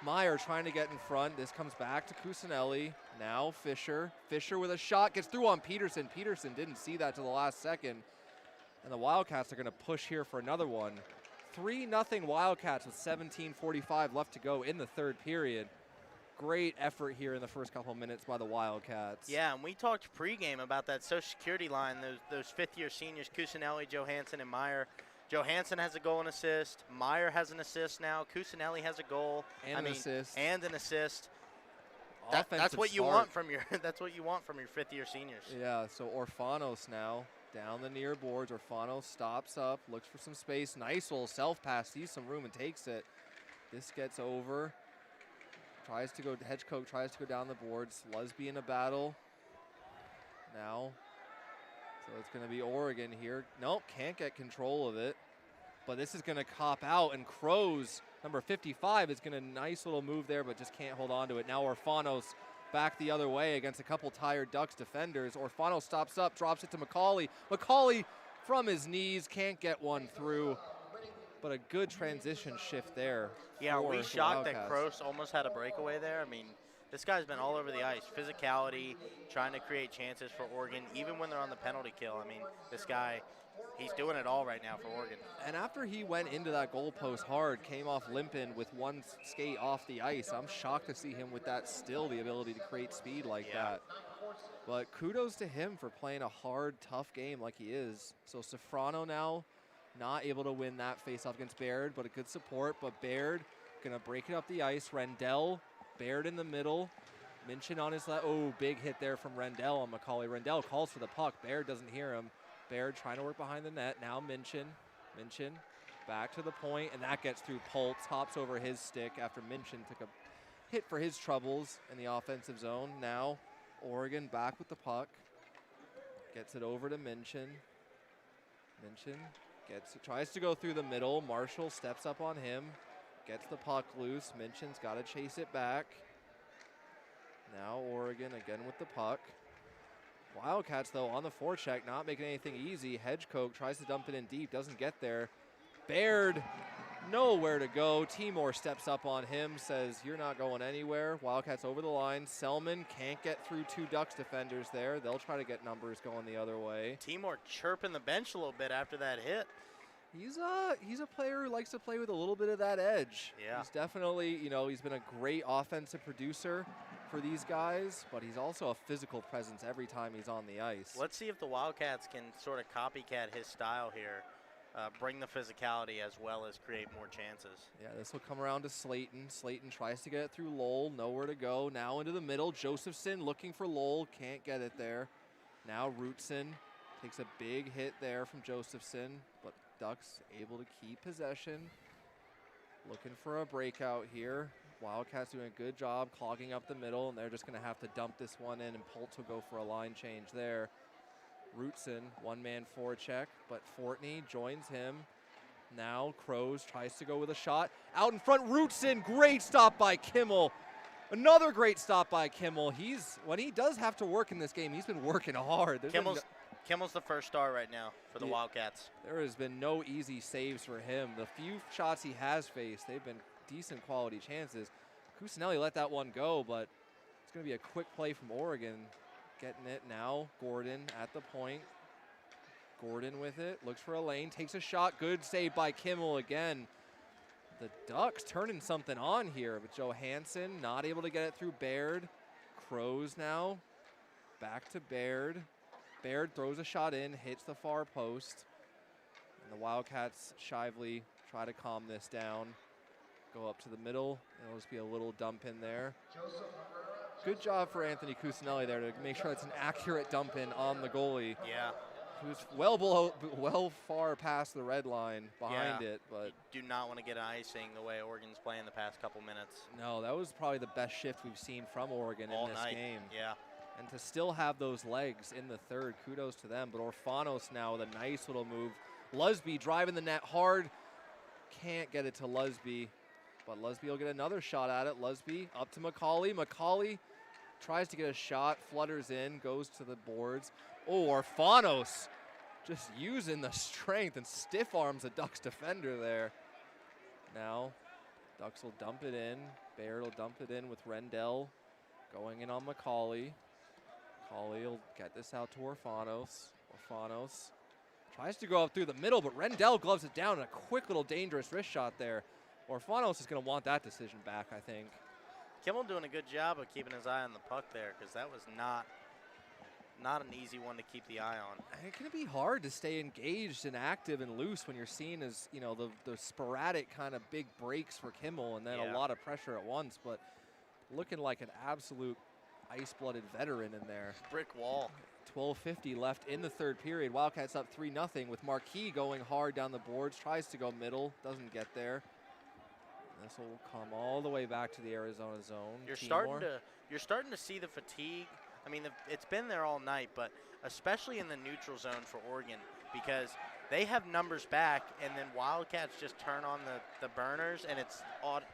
Meyer trying to get in front. This comes back to Cusinelli. Now Fisher. Fisher with a shot. Gets through on Peterson. Peterson didn't see that till the last second. And the Wildcats are going to push here for another one. 3-0 Wildcats with 17:45 left to go in the third period. Great effort here in the first couple minutes by the Wildcats. Yeah, and we talked pregame about that Social Security line, those fifth-year seniors, Cusinelli, Johansson, and Meyer. Johansson has a goal and assist. Meyer has an assist now. Cusinelli has a goal. And an assist. And an assist. That's what you want from your that's what you want from your fifth-year seniors. Yeah, so Orfanos now down the near boards. Orfanos stops up, looks for some space. Nice little self-pass, sees some room and takes it. This gets over. Hedgecock tries to go down the boards. Lusby in a battle. Now, so it's going to be Oregon here. Nope, can't get control of it. But this is going to cop out, and Crows, number 55, is going to nice little move there, but just can't hold on to it. Now Orfanos back the other way against a couple tired Ducks defenders. Orfanos stops up, drops it to McCauley. McCauley from his knees, can't get one through. But a good transition shift there. Yeah, are we shocked that Kroos almost had a breakaway there? I mean, this guy's been all over the ice. Physicality, trying to create chances for Oregon, even when they're on the penalty kill. I mean, this guy, he's doing it all right now for Oregon. And after he went into that goalpost hard, came off limping with one skate off the ice, I'm shocked to see him with that still, the ability to create speed like that. But kudos to him for playing a hard, tough game like he is. So Sofrano now, not able to win that faceoff against Baird, but a good support. But Baird gonna break it up the ice. Rendell, Baird in the middle. Minchin on his left. Oh, big hit there from Rendell on McCauley. Rendell calls for the puck. Baird doesn't hear him. Baird trying to work behind the net. Now Minchin. Minchin back to the point, and that gets through Poltz. Hops over his stick after Minchin took a hit for his troubles in the offensive zone. Now Oregon back with the puck. Gets it over to Minchin. Minchin tries to go through the middle. Marshall steps up on him, gets the puck loose. Minchin's got to chase it back. Now Oregon again with the puck. Wildcats, though, on the forecheck, not making anything easy. Hedgecock tries to dump it in deep, doesn't get there. Baird, nowhere to go. Timor steps up on him, says, you're not going anywhere. Wildcats over the line. Selman can't get through two Ducks defenders there. They'll try to get numbers going the other way. Timor chirping the bench a little bit after that hit. He's a player who likes to play with a little bit of that edge. Yeah. He's definitely, he's been a great offensive producer for these guys, but he's also a physical presence every time he's on the ice. Let's see if the Wildcats can sort of copycat his style here. Bring the physicality as well as create more chances. Yeah, this will come around to Slayton. Slayton tries to get it through Lowell, nowhere to go. Now into the middle, Josephson looking for Lowell, can't get it there. Now Rootson takes a big hit there from Josephson, but Ducks able to keep possession. Looking for a breakout here. Wildcats doing a good job clogging up the middle, and they're just going to have to dump this one in, and Poltz will go for a line change there. Rootson, one-man forecheck, but Fortney joins him. Now Crows tries to go with a shot. Out in front, Rootson, great stop by Kimmel. Another great stop by Kimmel. When he does have to work in this game, he's been working hard. Kimmel's the first star right now for the Wildcats. There has been no easy saves for him. The few shots he has faced, they've been decent quality chances. Cusinelli let that one go, but it's going to be a quick play from Oregon. Getting it now. Gordon at the point. Gordon with it. Looks for a lane. Takes a shot. Good save by Kimmel again. The Ducks turning something on here, but Johansson not able to get it through Baird. Crows now. Back to Baird. Baird throws a shot in, hits the far post. And the Wildcats shyly try to calm this down. Go up to the middle. It'll just be a little dump in there. Good job for Anthony Cusinelli there to make sure it's an accurate dump in on the goalie. Yeah. He was well far past the red line behind it, but you do not want to get icing the way Oregon's playing the past couple minutes. No, that was probably the best shift we've seen from Oregon all in this night. game. Yeah. And to still have those legs in the third, kudos to them. But Orfanos now with a nice little move. Lusby driving the net hard. Can't get it to Lusby, but Lusby will get another shot at it. Lusby up to McCauley. McCauley tries to get a shot, flutters in, goes to the boards. Oh, Orfanos Just using the strength and stiff arms the Ducks defender there. Now, Ducks will dump it in. Baird will dump it in with Rendell going in on McCauley. McCauley will get this out to Orfanos. Orfanos tries to go up through the middle, but Rendell gloves it down in a quick little dangerous wrist shot there. Orfanos is going to want that decision back, I think. Kimmel doing a good job of keeping his eye on the puck there, because that was not an easy one to keep the eye on. And it can be hard to stay engaged and active and loose when you're seen as, you know, the sporadic kind of big breaks for Kimmel and then a lot of pressure at once, but looking like an absolute ice-blooded veteran in there. Brick wall. 12:50 left in the third period. Wildcats up 3-0 with Marquis going hard down the boards, tries to go middle, doesn't get there. This will come all the way back to the Arizona zone. You're starting to see the fatigue. I mean, it's been there all night, but especially in the neutral zone for Oregon, because they have numbers back, and then Wildcats just turn on the burners, and it's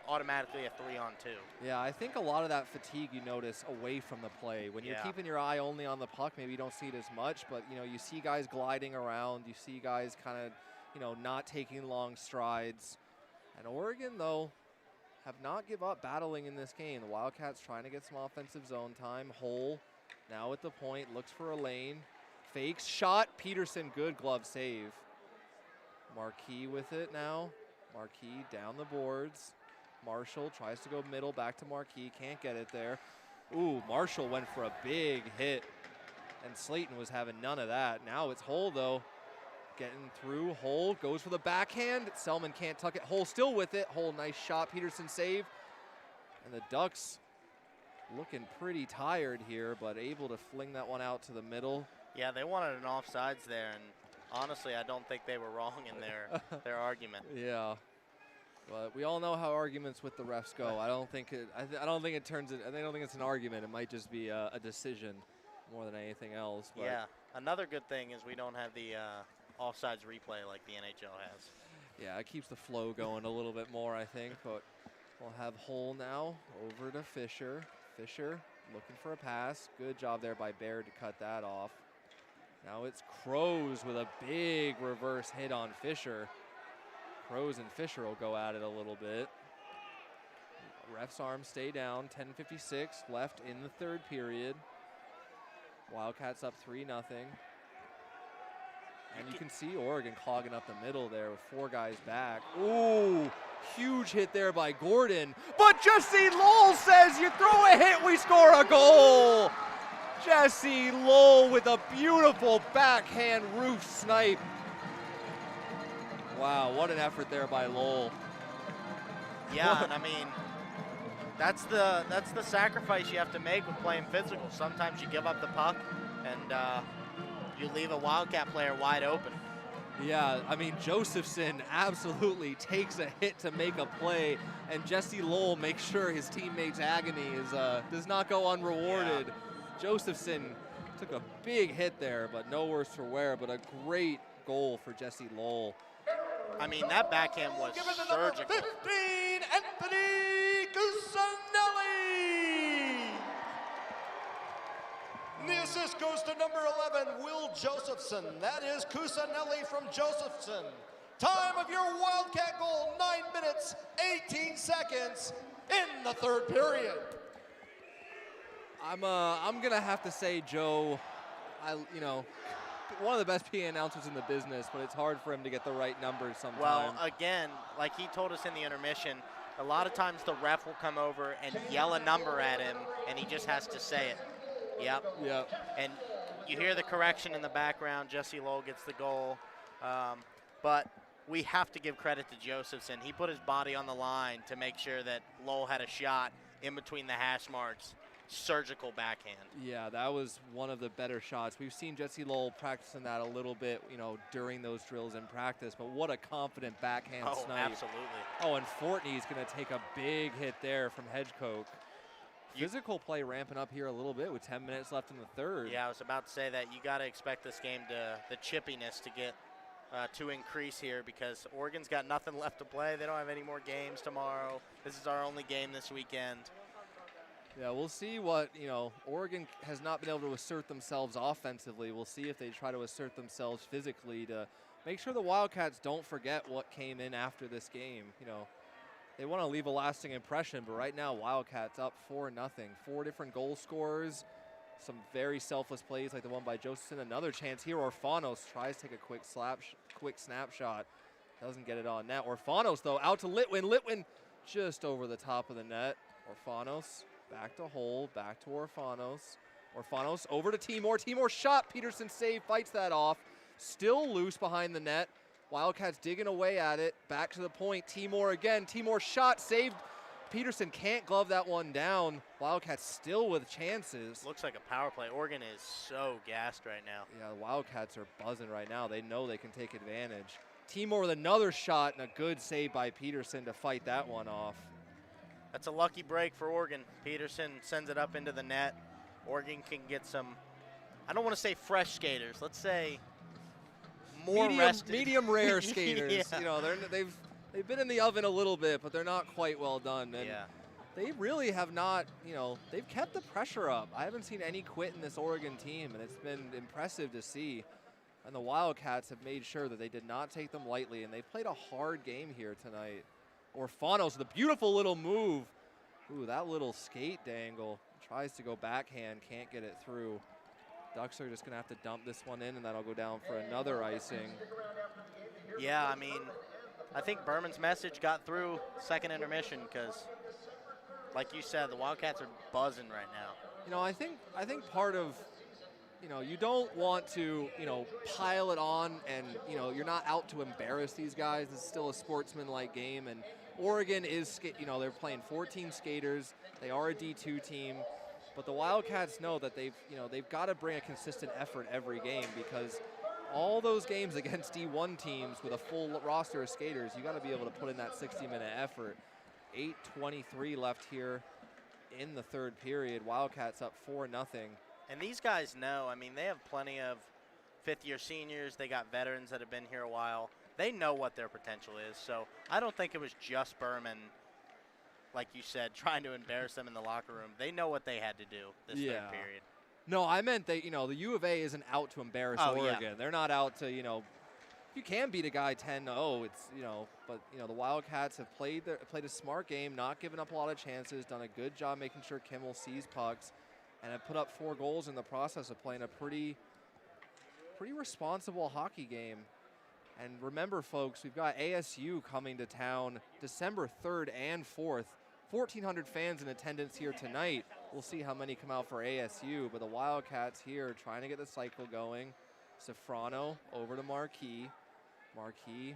automatically a 3-on-2. Yeah, I think a lot of that fatigue you notice away from the play. When you're keeping your eye only on the puck, maybe you don't see it as much, but, you know, you see guys gliding around. You see guys kind of, you know, not taking long strides. And Oregon, though, have not give up battling in this game. The Wildcats trying to get some offensive zone time. Hole now at the point, looks for a lane. Fakes, shot, Peterson, good glove save. Marquis with it now. Marquis down the boards. Marshall tries to go middle, back to Marquis, can't get it there. Ooh, Marshall went for a big hit, and Slayton was having none of that. Now it's Hole, though. Getting through, Hole goes for the backhand. Selman can't tuck it. Hole still with it. Hole, nice shot. Peterson save. And the Ducks looking pretty tired here, but able to fling that one out to the middle. Yeah, they wanted an offsides there, and honestly, I don't think they were wrong in their argument. Yeah, but we all know how arguments with the refs go. I don't think it's an argument. It might just be a decision more than anything else. But yeah, another good thing is we don't have the offsides replay like the NHL has. Yeah, it keeps the flow going a little bit more, I think. But we'll have Hole now over to Fisher. Fisher looking for a pass. Good job there by Baird to cut that off. Now it's Crows with a big reverse hit on Fisher. Crows and Fisher will go at it a little bit. Ref's arms stay down. 10:56 left in the third period. Wildcats up 3-0. And you can see Oregon clogging up the middle there with four guys back. Ooh, huge hit there by Gordon. But Jesse Lowell says, you throw a hit, we score a goal. Jesse Lowell with a beautiful backhand roof snipe. Wow, what an effort there by Lowell. Yeah, and I mean, that's the sacrifice you have to make with playing physical. Sometimes you give up the puck, and you leave a Wildcat player wide open. Yeah, I mean, Josephson absolutely takes a hit to make a play, and Jesse Lowell makes sure his teammate's agony does not go unrewarded. Yeah. Josephson took a big hit there, but no worse for wear, but a great goal for Jesse Lowell. I mean, that backhand was surgical. Number 15, Anthony Cusinelli. The assist goes to number 11, Will Josephson. That is Cusinelli from Josephson. Time of your Wildcat goal, 9 minutes, 18 seconds in the third period. I'm gonna have to say, Joe, one of the best PA announcers in the business, but it's hard for him to get the right numbers sometimes. Well, again, like he told us in the intermission, a lot of times the ref will come over and yell a number at him, and he just has to say it. Yep. And you hear the correction in the background. Jesse Lowell gets the goal. But we have to give credit to Josephson. He put his body on the line to make sure that Lowell had a shot in between the hash marks. Surgical backhand. Yeah, that was one of the better shots. We've seen Jesse Lowell practicing that a little bit, during those drills in practice, but what a confident backhand snipe. Absolutely. Oh, and Fortney's going to take a big hit there from Hedgecoke. Physical play ramping up here a little bit with 10 minutes left in the third. Yeah, I was about to say that you got to expect this game the chippiness to get to increase here, because Oregon's got nothing left to play. They don't have any more games tomorrow. This is our only game this weekend. Yeah, we'll see what, Oregon has not been able to assert themselves offensively. We'll see if they try to assert themselves physically to make sure the Wildcats don't forget what came in after this game. They want to leave a lasting impression, but right now Wildcats up 4-0. 4 different goal scorers, some very selfless plays like the one by Josephson. Another chance here. Orfanos tries to take a quick snapshot. Doesn't get it on net. Orfanos, though, out to Litwin. Litwin just over the top of the net. Orfanos back to Hole, back to Orfanos. Orfanos over to Timor. Timor shot. Peterson save, fights that off. Still loose behind the net. Wildcats digging away at it. Back to the point. Timor again. Timor shot, saved. Peterson can't glove that one down. Wildcats still with chances. Looks like a power play. Oregon is so gassed right now. Yeah, the Wildcats are buzzing right now. They know they can take advantage. Timor with another shot and a good save by Peterson to fight that one off. That's a lucky break for Oregon. Peterson sends it up into the net. Oregon can get some, I don't want to say fresh skaters. Let's say more rested. Medium rare skaters. Yeah. They've been in the oven a little bit, but they're not quite well done. And yeah. They really have not, they've kept the pressure up. I haven't seen any quit in this Oregon team, and it's been impressive to see. And the Wildcats have made sure that they did not take them lightly, and they played a hard game here tonight. Orfanos, the beautiful little move. Ooh, that little skate dangle. Tries to go backhand, can't get it through. Ducks are just going to have to dump this one in, and that'll go down for another icing. Yeah, I mean, I think Berman's message got through second intermission because, like you said, the Wildcats are buzzing right now. I think part of, you don't want to, pile it on and, you're not out to embarrass these guys. It's still a sportsman-like game, and Oregon is, they're playing 14 skaters. They are a D2 team, but the Wildcats know that they've got to bring a consistent effort every game because all those games against D1 teams with a full roster of skaters, you got to be able to put in that 60-minute effort. 8:23 left here in the third period. Wildcats up 4-0. And these guys know, I mean, they have plenty of fifth-year seniors. They got veterans that have been here a while. They know what their potential is. So I don't think it was just Berman, like you said, trying to embarrass them in the locker room. They know what they had to do this third period. No, I meant that, the U of A isn't out to embarrass Oregon. Yeah. They're not out to, you can beat a guy 10-0, it's, but, the Wildcats have played a smart game, not given up a lot of chances, done a good job making sure Kimmel sees pucks, and have put up 4 goals in the process of playing a pretty responsible hockey game. And remember, folks, we've got ASU coming to town December 3rd and 4th. 1,400 fans in attendance here tonight. We'll see how many come out for ASU, but the Wildcats here trying to get the cycle going. Sifrano over to Marquis. And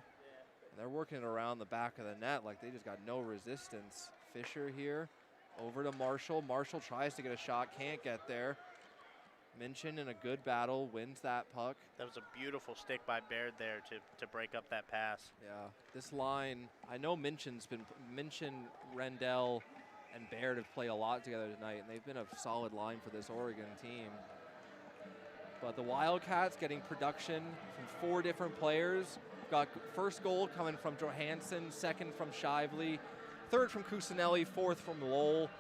they're working it around the back of the net like they just got no resistance. Fisher here over to Marshall. Marshall tries to get a shot, can't get there. Minchin in a good battle, wins that puck. That was a beautiful stick by Baird there to break up that pass. Yeah, this line, I know Minchin, Rendell, and Baird have played a lot together tonight, and they've been a solid line for this Oregon team. But the Wildcats getting production from 4 different players. Got first goal coming from Johansson, second from Shively, third from Cusinelli, fourth from Lowell.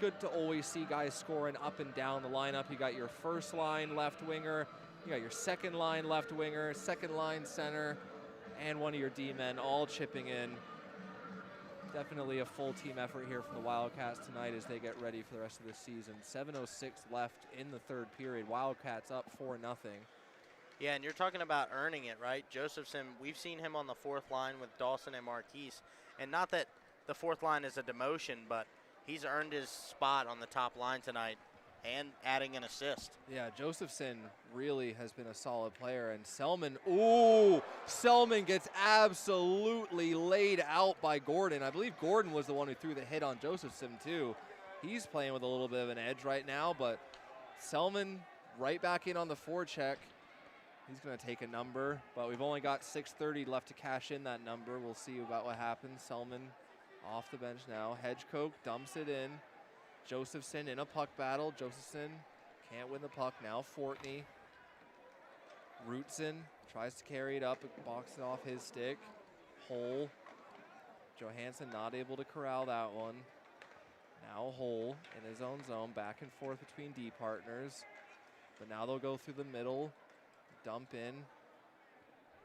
Good to always see guys scoring up and down the lineup. You got your first line left winger, you got your second line left winger, second line center, and one of your D-men all chipping in. Definitely a full team effort here from the Wildcats tonight as they get ready for the rest of the season. 7:06 left in the third period. Wildcats up 4-0. Yeah, and you're talking about earning it, right? Josephson, we've seen him on the fourth line with Dawson and Marquise. And not that the fourth line is a demotion, but he's earned his spot on the top line tonight and adding an assist. Yeah, Josephson really has been a solid player. And Selman gets absolutely laid out by Gordon. I believe Gordon was the one who threw the hit on Josephson too. He's playing with a little bit of an edge right now, but Selman right back in on the forecheck. He's going to take a number, but we've only got 6:30 left to cash in that number. We'll see about what happens. Selman off the bench now. Hedgecoke dumps it in. Josephson in a puck battle. Josephson can't win the puck now. Fortney. Rootson tries to carry it up, box it off his stick. Hole. Johansson not able to corral that one. Now Hole in his own zone, back and forth between D partners. But now they'll go through the middle, dump in.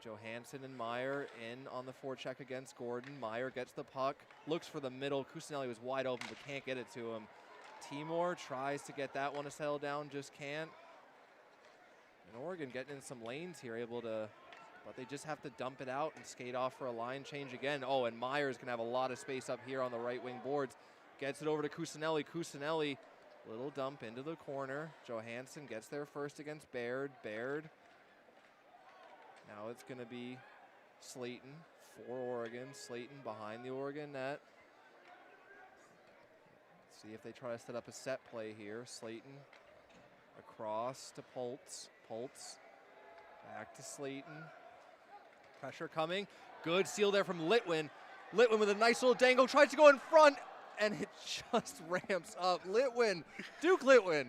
Johansson and Meyer in on the forecheck against Gordon. Meyer gets the puck, looks for the middle. Cusinelli was wide open but can't get it to him. Timor tries to get that one to settle down, just can't. And Oregon getting in some lanes here, able to, but they just have to dump it out and skate off for a line change again. Oh, and Meyer's gonna have a lot of space up here on the right wing boards. Gets it over to Cusinelli. Cusinelli, little dump into the corner. Johansson gets there first against Baird. Baird. Now it's gonna be Slayton for Oregon. Slayton behind the Oregon net. Let's see if they try to set up a set play here. Slayton across to Pultz. Pultz back to Slayton. Pressure coming. Good steal there from Litwin. Litwin with a nice little dangle. Tries to go in front, and it just ramps up. Litwin. Duke Litwin.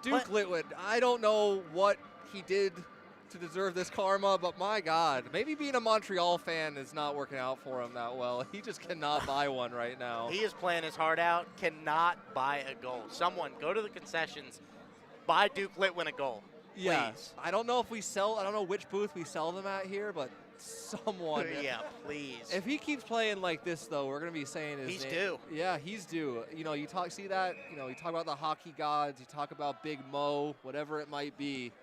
Duke Litwin. I don't know what he did to deserve this karma, but my God, maybe being a Montreal fan is not working out for him that well. He just cannot buy one right now. He is playing his heart out, cannot buy a goal. Someone go to the concessions, buy Duke Litwin a goal. Yeah, please. I don't know if we sell, I don't know which booth we sell them at here, but someone. Yeah, please. If he keeps playing like this, though, we're going to be saying his He's name. due. Yeah, he's due. You know, you see that, you talk about the hockey gods, you talk about Big Mo, whatever it might be.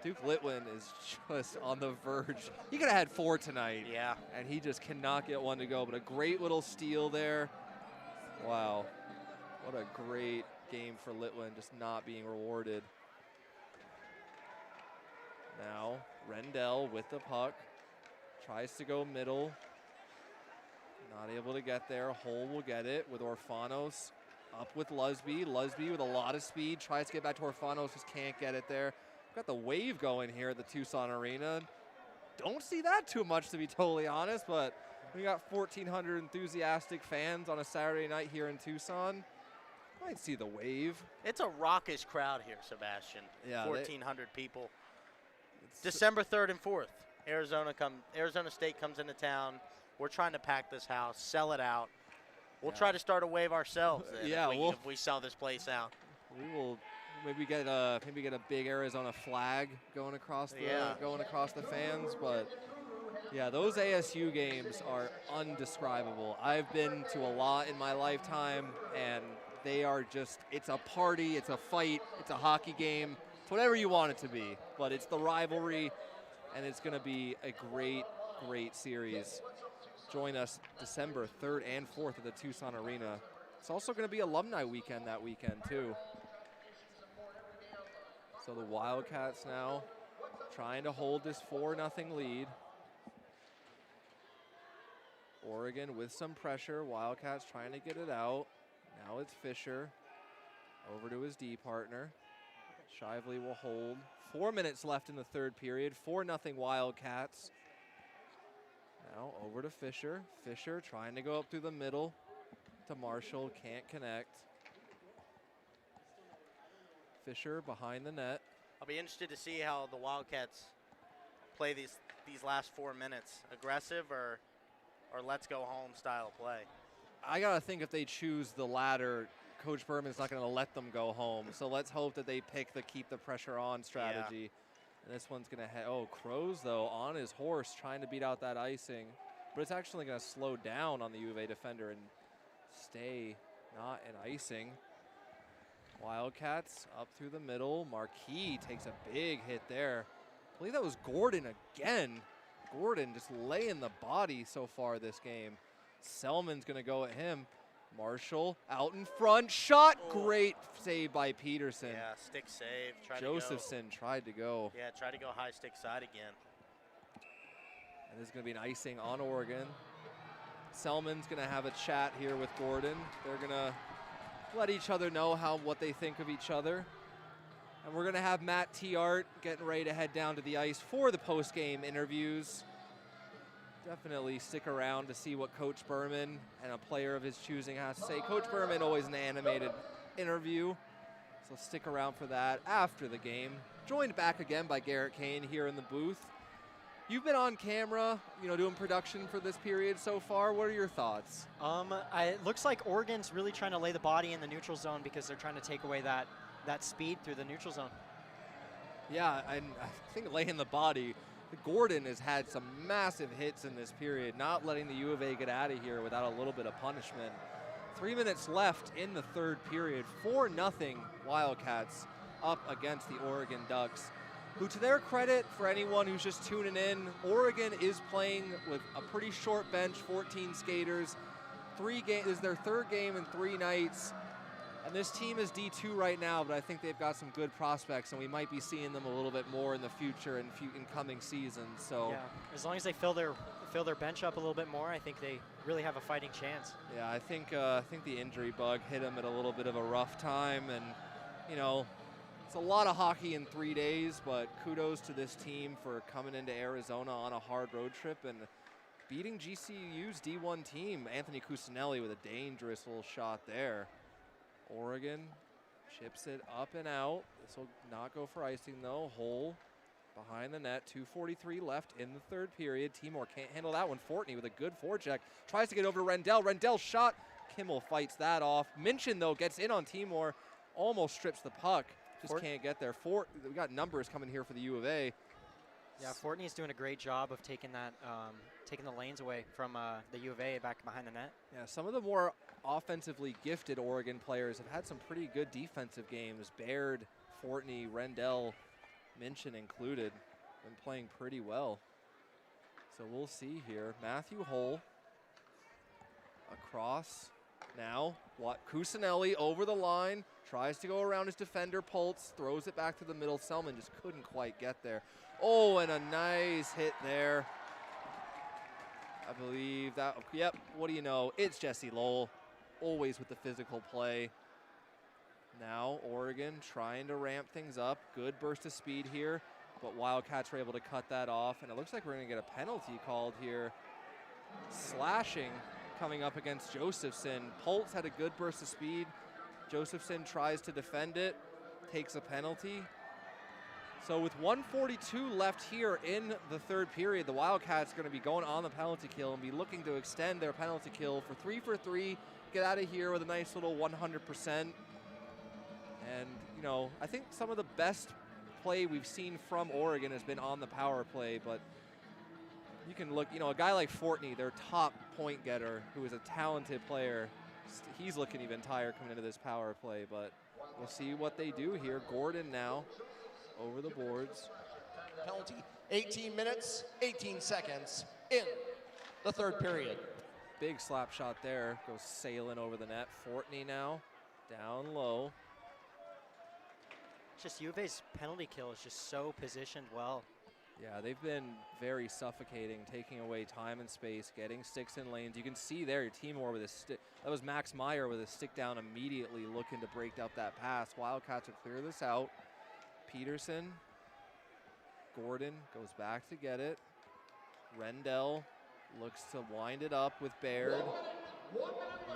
Duke Litwin is just on the verge. He could have had 4 tonight. Yeah. And he just cannot get one to go, but a great little steal there. Wow. What a great game for Litwin, just not being rewarded. Now, Rendell with the puck. Tries to go middle. Not able to get there. Hole will get it with Orfanos. Up with Lusby. Lusby with a lot of speed. Tries to get back to Orfanos. Just can't get it there. Got the wave going here at the Tucson Arena. Don't see that too much, to be totally honest, but we got 1,400 enthusiastic fans on a Saturday night here in Tucson. Might see the wave. It's a raucous crowd here, Sebastian. Yeah, 1,400 people. December 3rd and 4th, Arizona State comes into town. We're trying to pack this house, sell it out. We'll try to start a wave ourselves then if we sell this place out. We will maybe get a big Arizona flag going across the fans, but yeah, those ASU games are undescribable. I've been to a lot in my lifetime, and they are just, it's a party, it's a fight, it's a hockey game. It's whatever you want it to be, but it's the rivalry, and it's going to be a great, great series. Join us December 3rd and 4th at the Tucson Arena. It's also going to be alumni weekend that weekend, too. So the Wildcats now trying to hold this 4-0 lead. Oregon with some pressure. Wildcats trying to get it out. Now it's Fisher over to his D partner. Shively will hold. 4 minutes left in the third period. 4-0 Wildcats. Now over to Fisher. Fisher trying to go up through the middle to Marshall. Can't connect. Fisher behind the net. I'll be interested to see how the Wildcats play these last 4 minutes. Aggressive or let's go home style play. I got to think if they choose the latter, Coach Berman's not going to let them go home. So let's hope that they pick the keep the pressure on strategy. Yeah. And this one's going to head, Crows, though, on his horse trying to beat out that icing. But it's actually going to slow down on the U of A defender and stay not an icing. Wildcats up through the middle. Marquis takes a big hit there. I believe that was Gordon again. Gordon just laying the body so far this game. Selman's going to go at him. Marshall out in front. Shot. Great save by Peterson. Yeah, stick save. Josephson tried to go. Yeah, tried to go high stick side again. And this is going to be an icing on Oregon. Selman's going to have a chat here with Gordon. They're going to let each other know what they think of each other. And we're going to have Matt Tiart getting ready to head down to the ice for the post-game interviews. Definitely stick around to see what Coach Berman and a player of his choosing has to say. Coach Berman, always an animated interview, so stick around for that after the game. Joined back again by Garrett Kane here in the booth. You've been on camera, doing production for this period so far. What are your thoughts? It looks like Oregon's really trying to lay the body in the neutral zone because they're trying to take away that speed through the neutral zone. Yeah, I think laying the body. Gordon has had some massive hits in this period, not letting the U of A get out of here without a little bit of punishment. 3 minutes left in the third period. 4-0 Wildcats up against the Oregon Ducks, who, to their credit, for anyone who's just tuning in, Oregon is playing with a pretty short bench, 14 skaters. This is their third game in 3 nights. And this team is D2 right now, but I think they've got some good prospects, and we might be seeing them a little bit more in the future in coming seasons. So yeah, as long as they fill their bench up a little bit more, I think they really have a fighting chance. Yeah, I think the injury bug hit them at a little bit of a rough time, and it's a lot of hockey in 3 days. But kudos to this team for coming into Arizona on a hard road trip and beating GCU's D1 team. Anthony Cusinelli with a dangerous little shot there. Oregon chips it up and out. This will not go for icing though. Hole behind the net. 2:43 left in the third period. Timor can't handle that one. Fortney with a good forecheck. Tries to get over to Rendell. Rendell's shot. Kimmel fights that off. Minchin though gets in on Timor. Almost strips the puck. Just can't get there. We got numbers coming here for the U of A. Yeah, Fortney's doing a great job of taking the lanes away from the U of A back behind the net. Yeah, some of the more offensively gifted Oregon players have had some pretty good defensive games. Baird, Fortney, Rendell, Minchin included, been playing pretty well. So we'll see here. Matthew Hull across now. Cusinelli over the line, tries to go around his defender. Pultz throws it back to the middle. Selman just couldn't quite get there. Oh, and a nice hit there. I believe that, yep, what do you know? It's Jesse Lowell, always with the physical play. Now Oregon trying to ramp things up. Good burst of speed here, but Wildcats were able to cut that off, and it looks like we're gonna get a penalty called here. Slashing coming up against Josephson. Pultz had a good burst of speed. Josephson tries to defend it, takes a penalty. So with 1:42 left here in the third period, the Wildcats are going to be going on the penalty kill and be looking to extend their penalty kill for 3 for 3, get out of here with a nice little 100%. And, I think some of the best play we've seen from Oregon has been on the power play, but you can look, a guy like Fortney, their top point getter, who is a talented player, he's looking even tired coming into this power play, but we'll see what they do here. Gordon now over the boards. Penalty, 18 minutes, 18 seconds in the third period. Big slap shot there, goes sailing over the net. Fortney now, down low. Just U of A's penalty kill is just so positioned well. Yeah, they've been very suffocating, taking away time and space, getting sticks in lanes. You can see there, Timor with a stick. That was Max Meyer with a stick down immediately, looking to break up that pass. Wildcats will clear this out. Peterson, Gordon goes back to get it. Rendell looks to wind it up with Baird.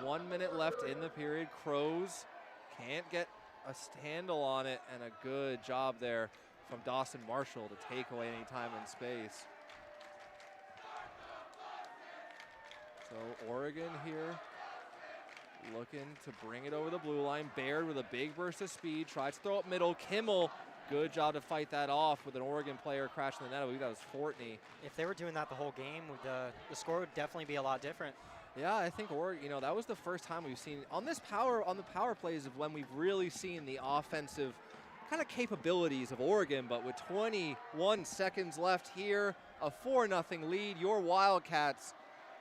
1 minute left in the period. Crows can't get a handle on it, and a good job there from Dawson Marshall to take away any time and space. So Oregon here looking to bring it over the blue line. Baird with a big burst of speed, tries to throw up middle. Kimmel, good job to fight that off with an Oregon player crashing the net. I believe that was Fortney. If they were doing that the whole game, the score would definitely be a lot different. Yeah, I think Oregon, that was the first time we've seen on the power plays of when we've really seen the offensive kind of capabilities of Oregon. But with 21 seconds left here, a 4-0 lead, your Wildcats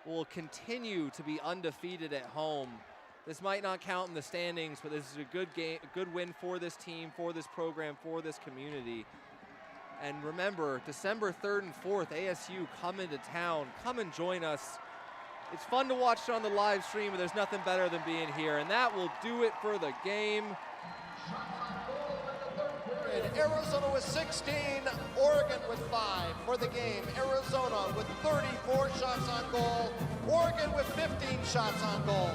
will continue to be undefeated at home. This might not count in the standings, but this is a good game, a good win for this team, for this program, for this community. And remember, December 3rd and 4th, ASU come into town. Come and join us. It's fun to watch it on the live stream, but there's nothing better than being here. And that will do it for the game. Arizona with 16, Oregon with 5 for the game. Arizona with 34 shots on goal, Oregon with 15 shots on goal.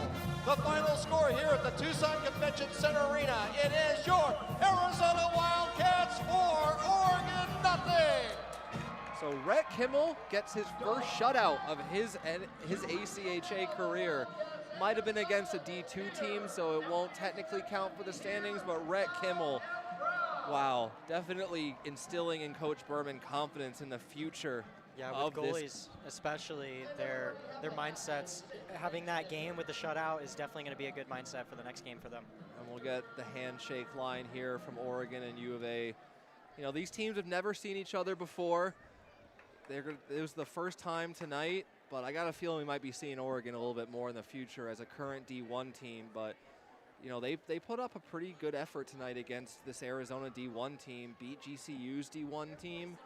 The final score here at the Tucson Convention Center Arena, it is your Arizona Wildcats 4, Oregon nothing. So Rhett Kimmel gets his first shutout of his ACHA career. Might have been against a D2 team, so it won't technically count for the standings, but Rhett Kimmel, wow, definitely instilling in Coach Berman confidence in the future. Yeah, with goalies especially, their mindsets, having that game with the shutout is definitely going to be a good mindset for the next game for them. And we'll get the handshake line here from Oregon and U of A. You know, these teams have never seen each other before. It was the first time tonight, but I got a feeling we might be seeing Oregon a little bit more in the future as a current D1 team. But, you know, they put up a pretty good effort tonight against this Arizona D1 team, beat GCU's D1 team.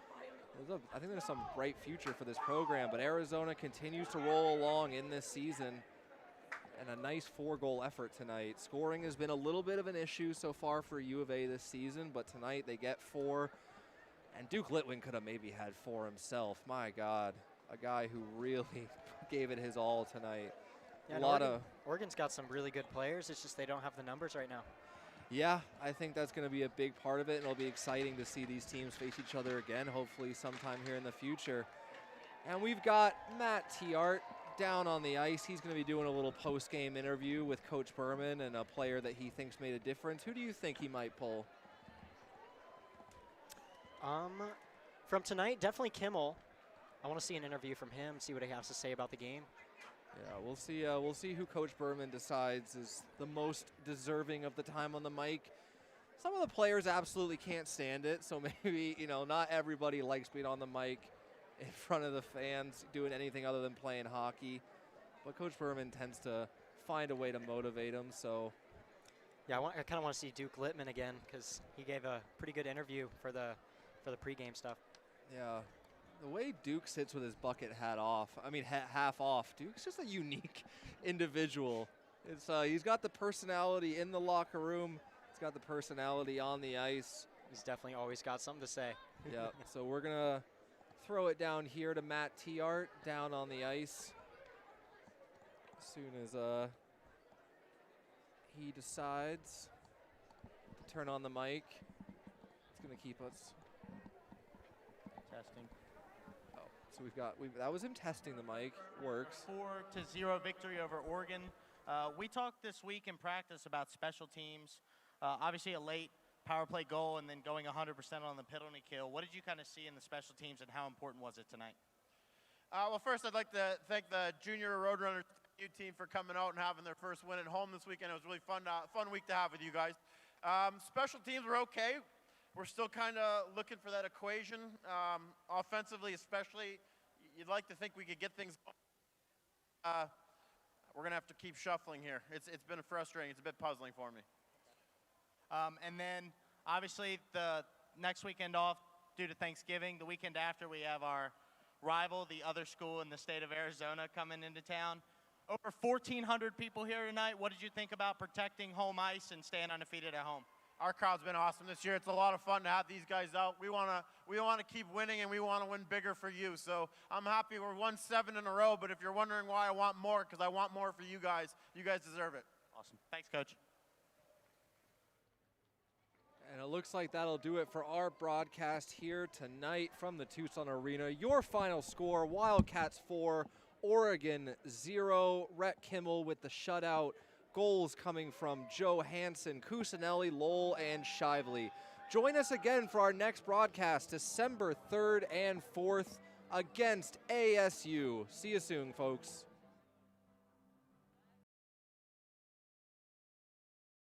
I think there's some bright future for this program, but Arizona continues to roll along in this season, and a nice 4-goal effort tonight. Scoring has been a little bit of an issue so far for U of A this season, but tonight they get 4. And Duke Litwin could have maybe had 4 himself. My God, a guy who really gave it his all tonight. Yeah, Oregon's got some really good players. It's just they don't have the numbers right now. Yeah, I think that's going to be a big part of it, and it'll be exciting to see these teams face each other again, hopefully sometime here in the future. And we've got Matt Tiart down on the ice. He's going to be doing a little post-game interview with Coach Berman and a player that he thinks made a difference. Who do you think he might pull? From tonight, definitely Kimmel. I want to see an interview from him, see what he has to say about the game. Yeah, we'll see. We'll see who Coach Berman decides is the most deserving of the time on the mic. Some of the players absolutely can't stand it, so maybe, you know, not everybody likes being on the mic in front of the fans doing anything other than playing hockey. But Coach Berman tends to find a way to motivate them. So. Yeah, I kind of want to see Duke Littman again because he gave a pretty good interview for the pregame stuff. Yeah, the way Duke sits with his bucket hat off, half off, Duke's just a unique individual. It's he's got the personality in the locker room. He's got the personality on the ice. He's definitely always got something to say. Yeah, so we're going to throw it down here to Matt Tiart down on the ice. As soon as he decides to turn on the mic, it's going to keep us. Testing. Oh, so that was him testing the mic. Works. 4-0 victory over Oregon. We talked this week in practice about special teams. Obviously a late power play goal and then going 100% on the penalty kill. What did you kind of see in the special teams and how important was it tonight? Well, first I'd like to thank the junior Roadrunners team for coming out and having their first win at home this weekend. It was really fun week to have with you guys. Special teams were okay. We're still kind of looking for that equation. Offensively especially, you'd like to think we could get things going. We're going to have to keep shuffling here. It's been frustrating. It's a bit puzzling for me. And then, obviously, the next weekend off due to Thanksgiving. The weekend after, we have our rival, the other school in the state of Arizona, coming into town. Over 1,400 people here tonight. What did you think about protecting home ice and staying undefeated at home? Our crowd's been awesome this year. It's a lot of fun to have these guys out. We want to keep winning, and we want to win bigger for you. So I'm happy we're won 7 in a row, but if you're wondering why I want more, because I want more for you guys deserve it. Awesome. Thanks, Coach. And it looks like that'll do it for our broadcast here tonight from the Tucson Arena. Your final score, Wildcats 4, Oregon 0. Rhett Kimmel with the shutout. Goals coming from Joe Hansen, Cusinelli, Lowell, and Shively. Join us again for our next broadcast, December 3rd and 4th against ASU. See you soon, folks.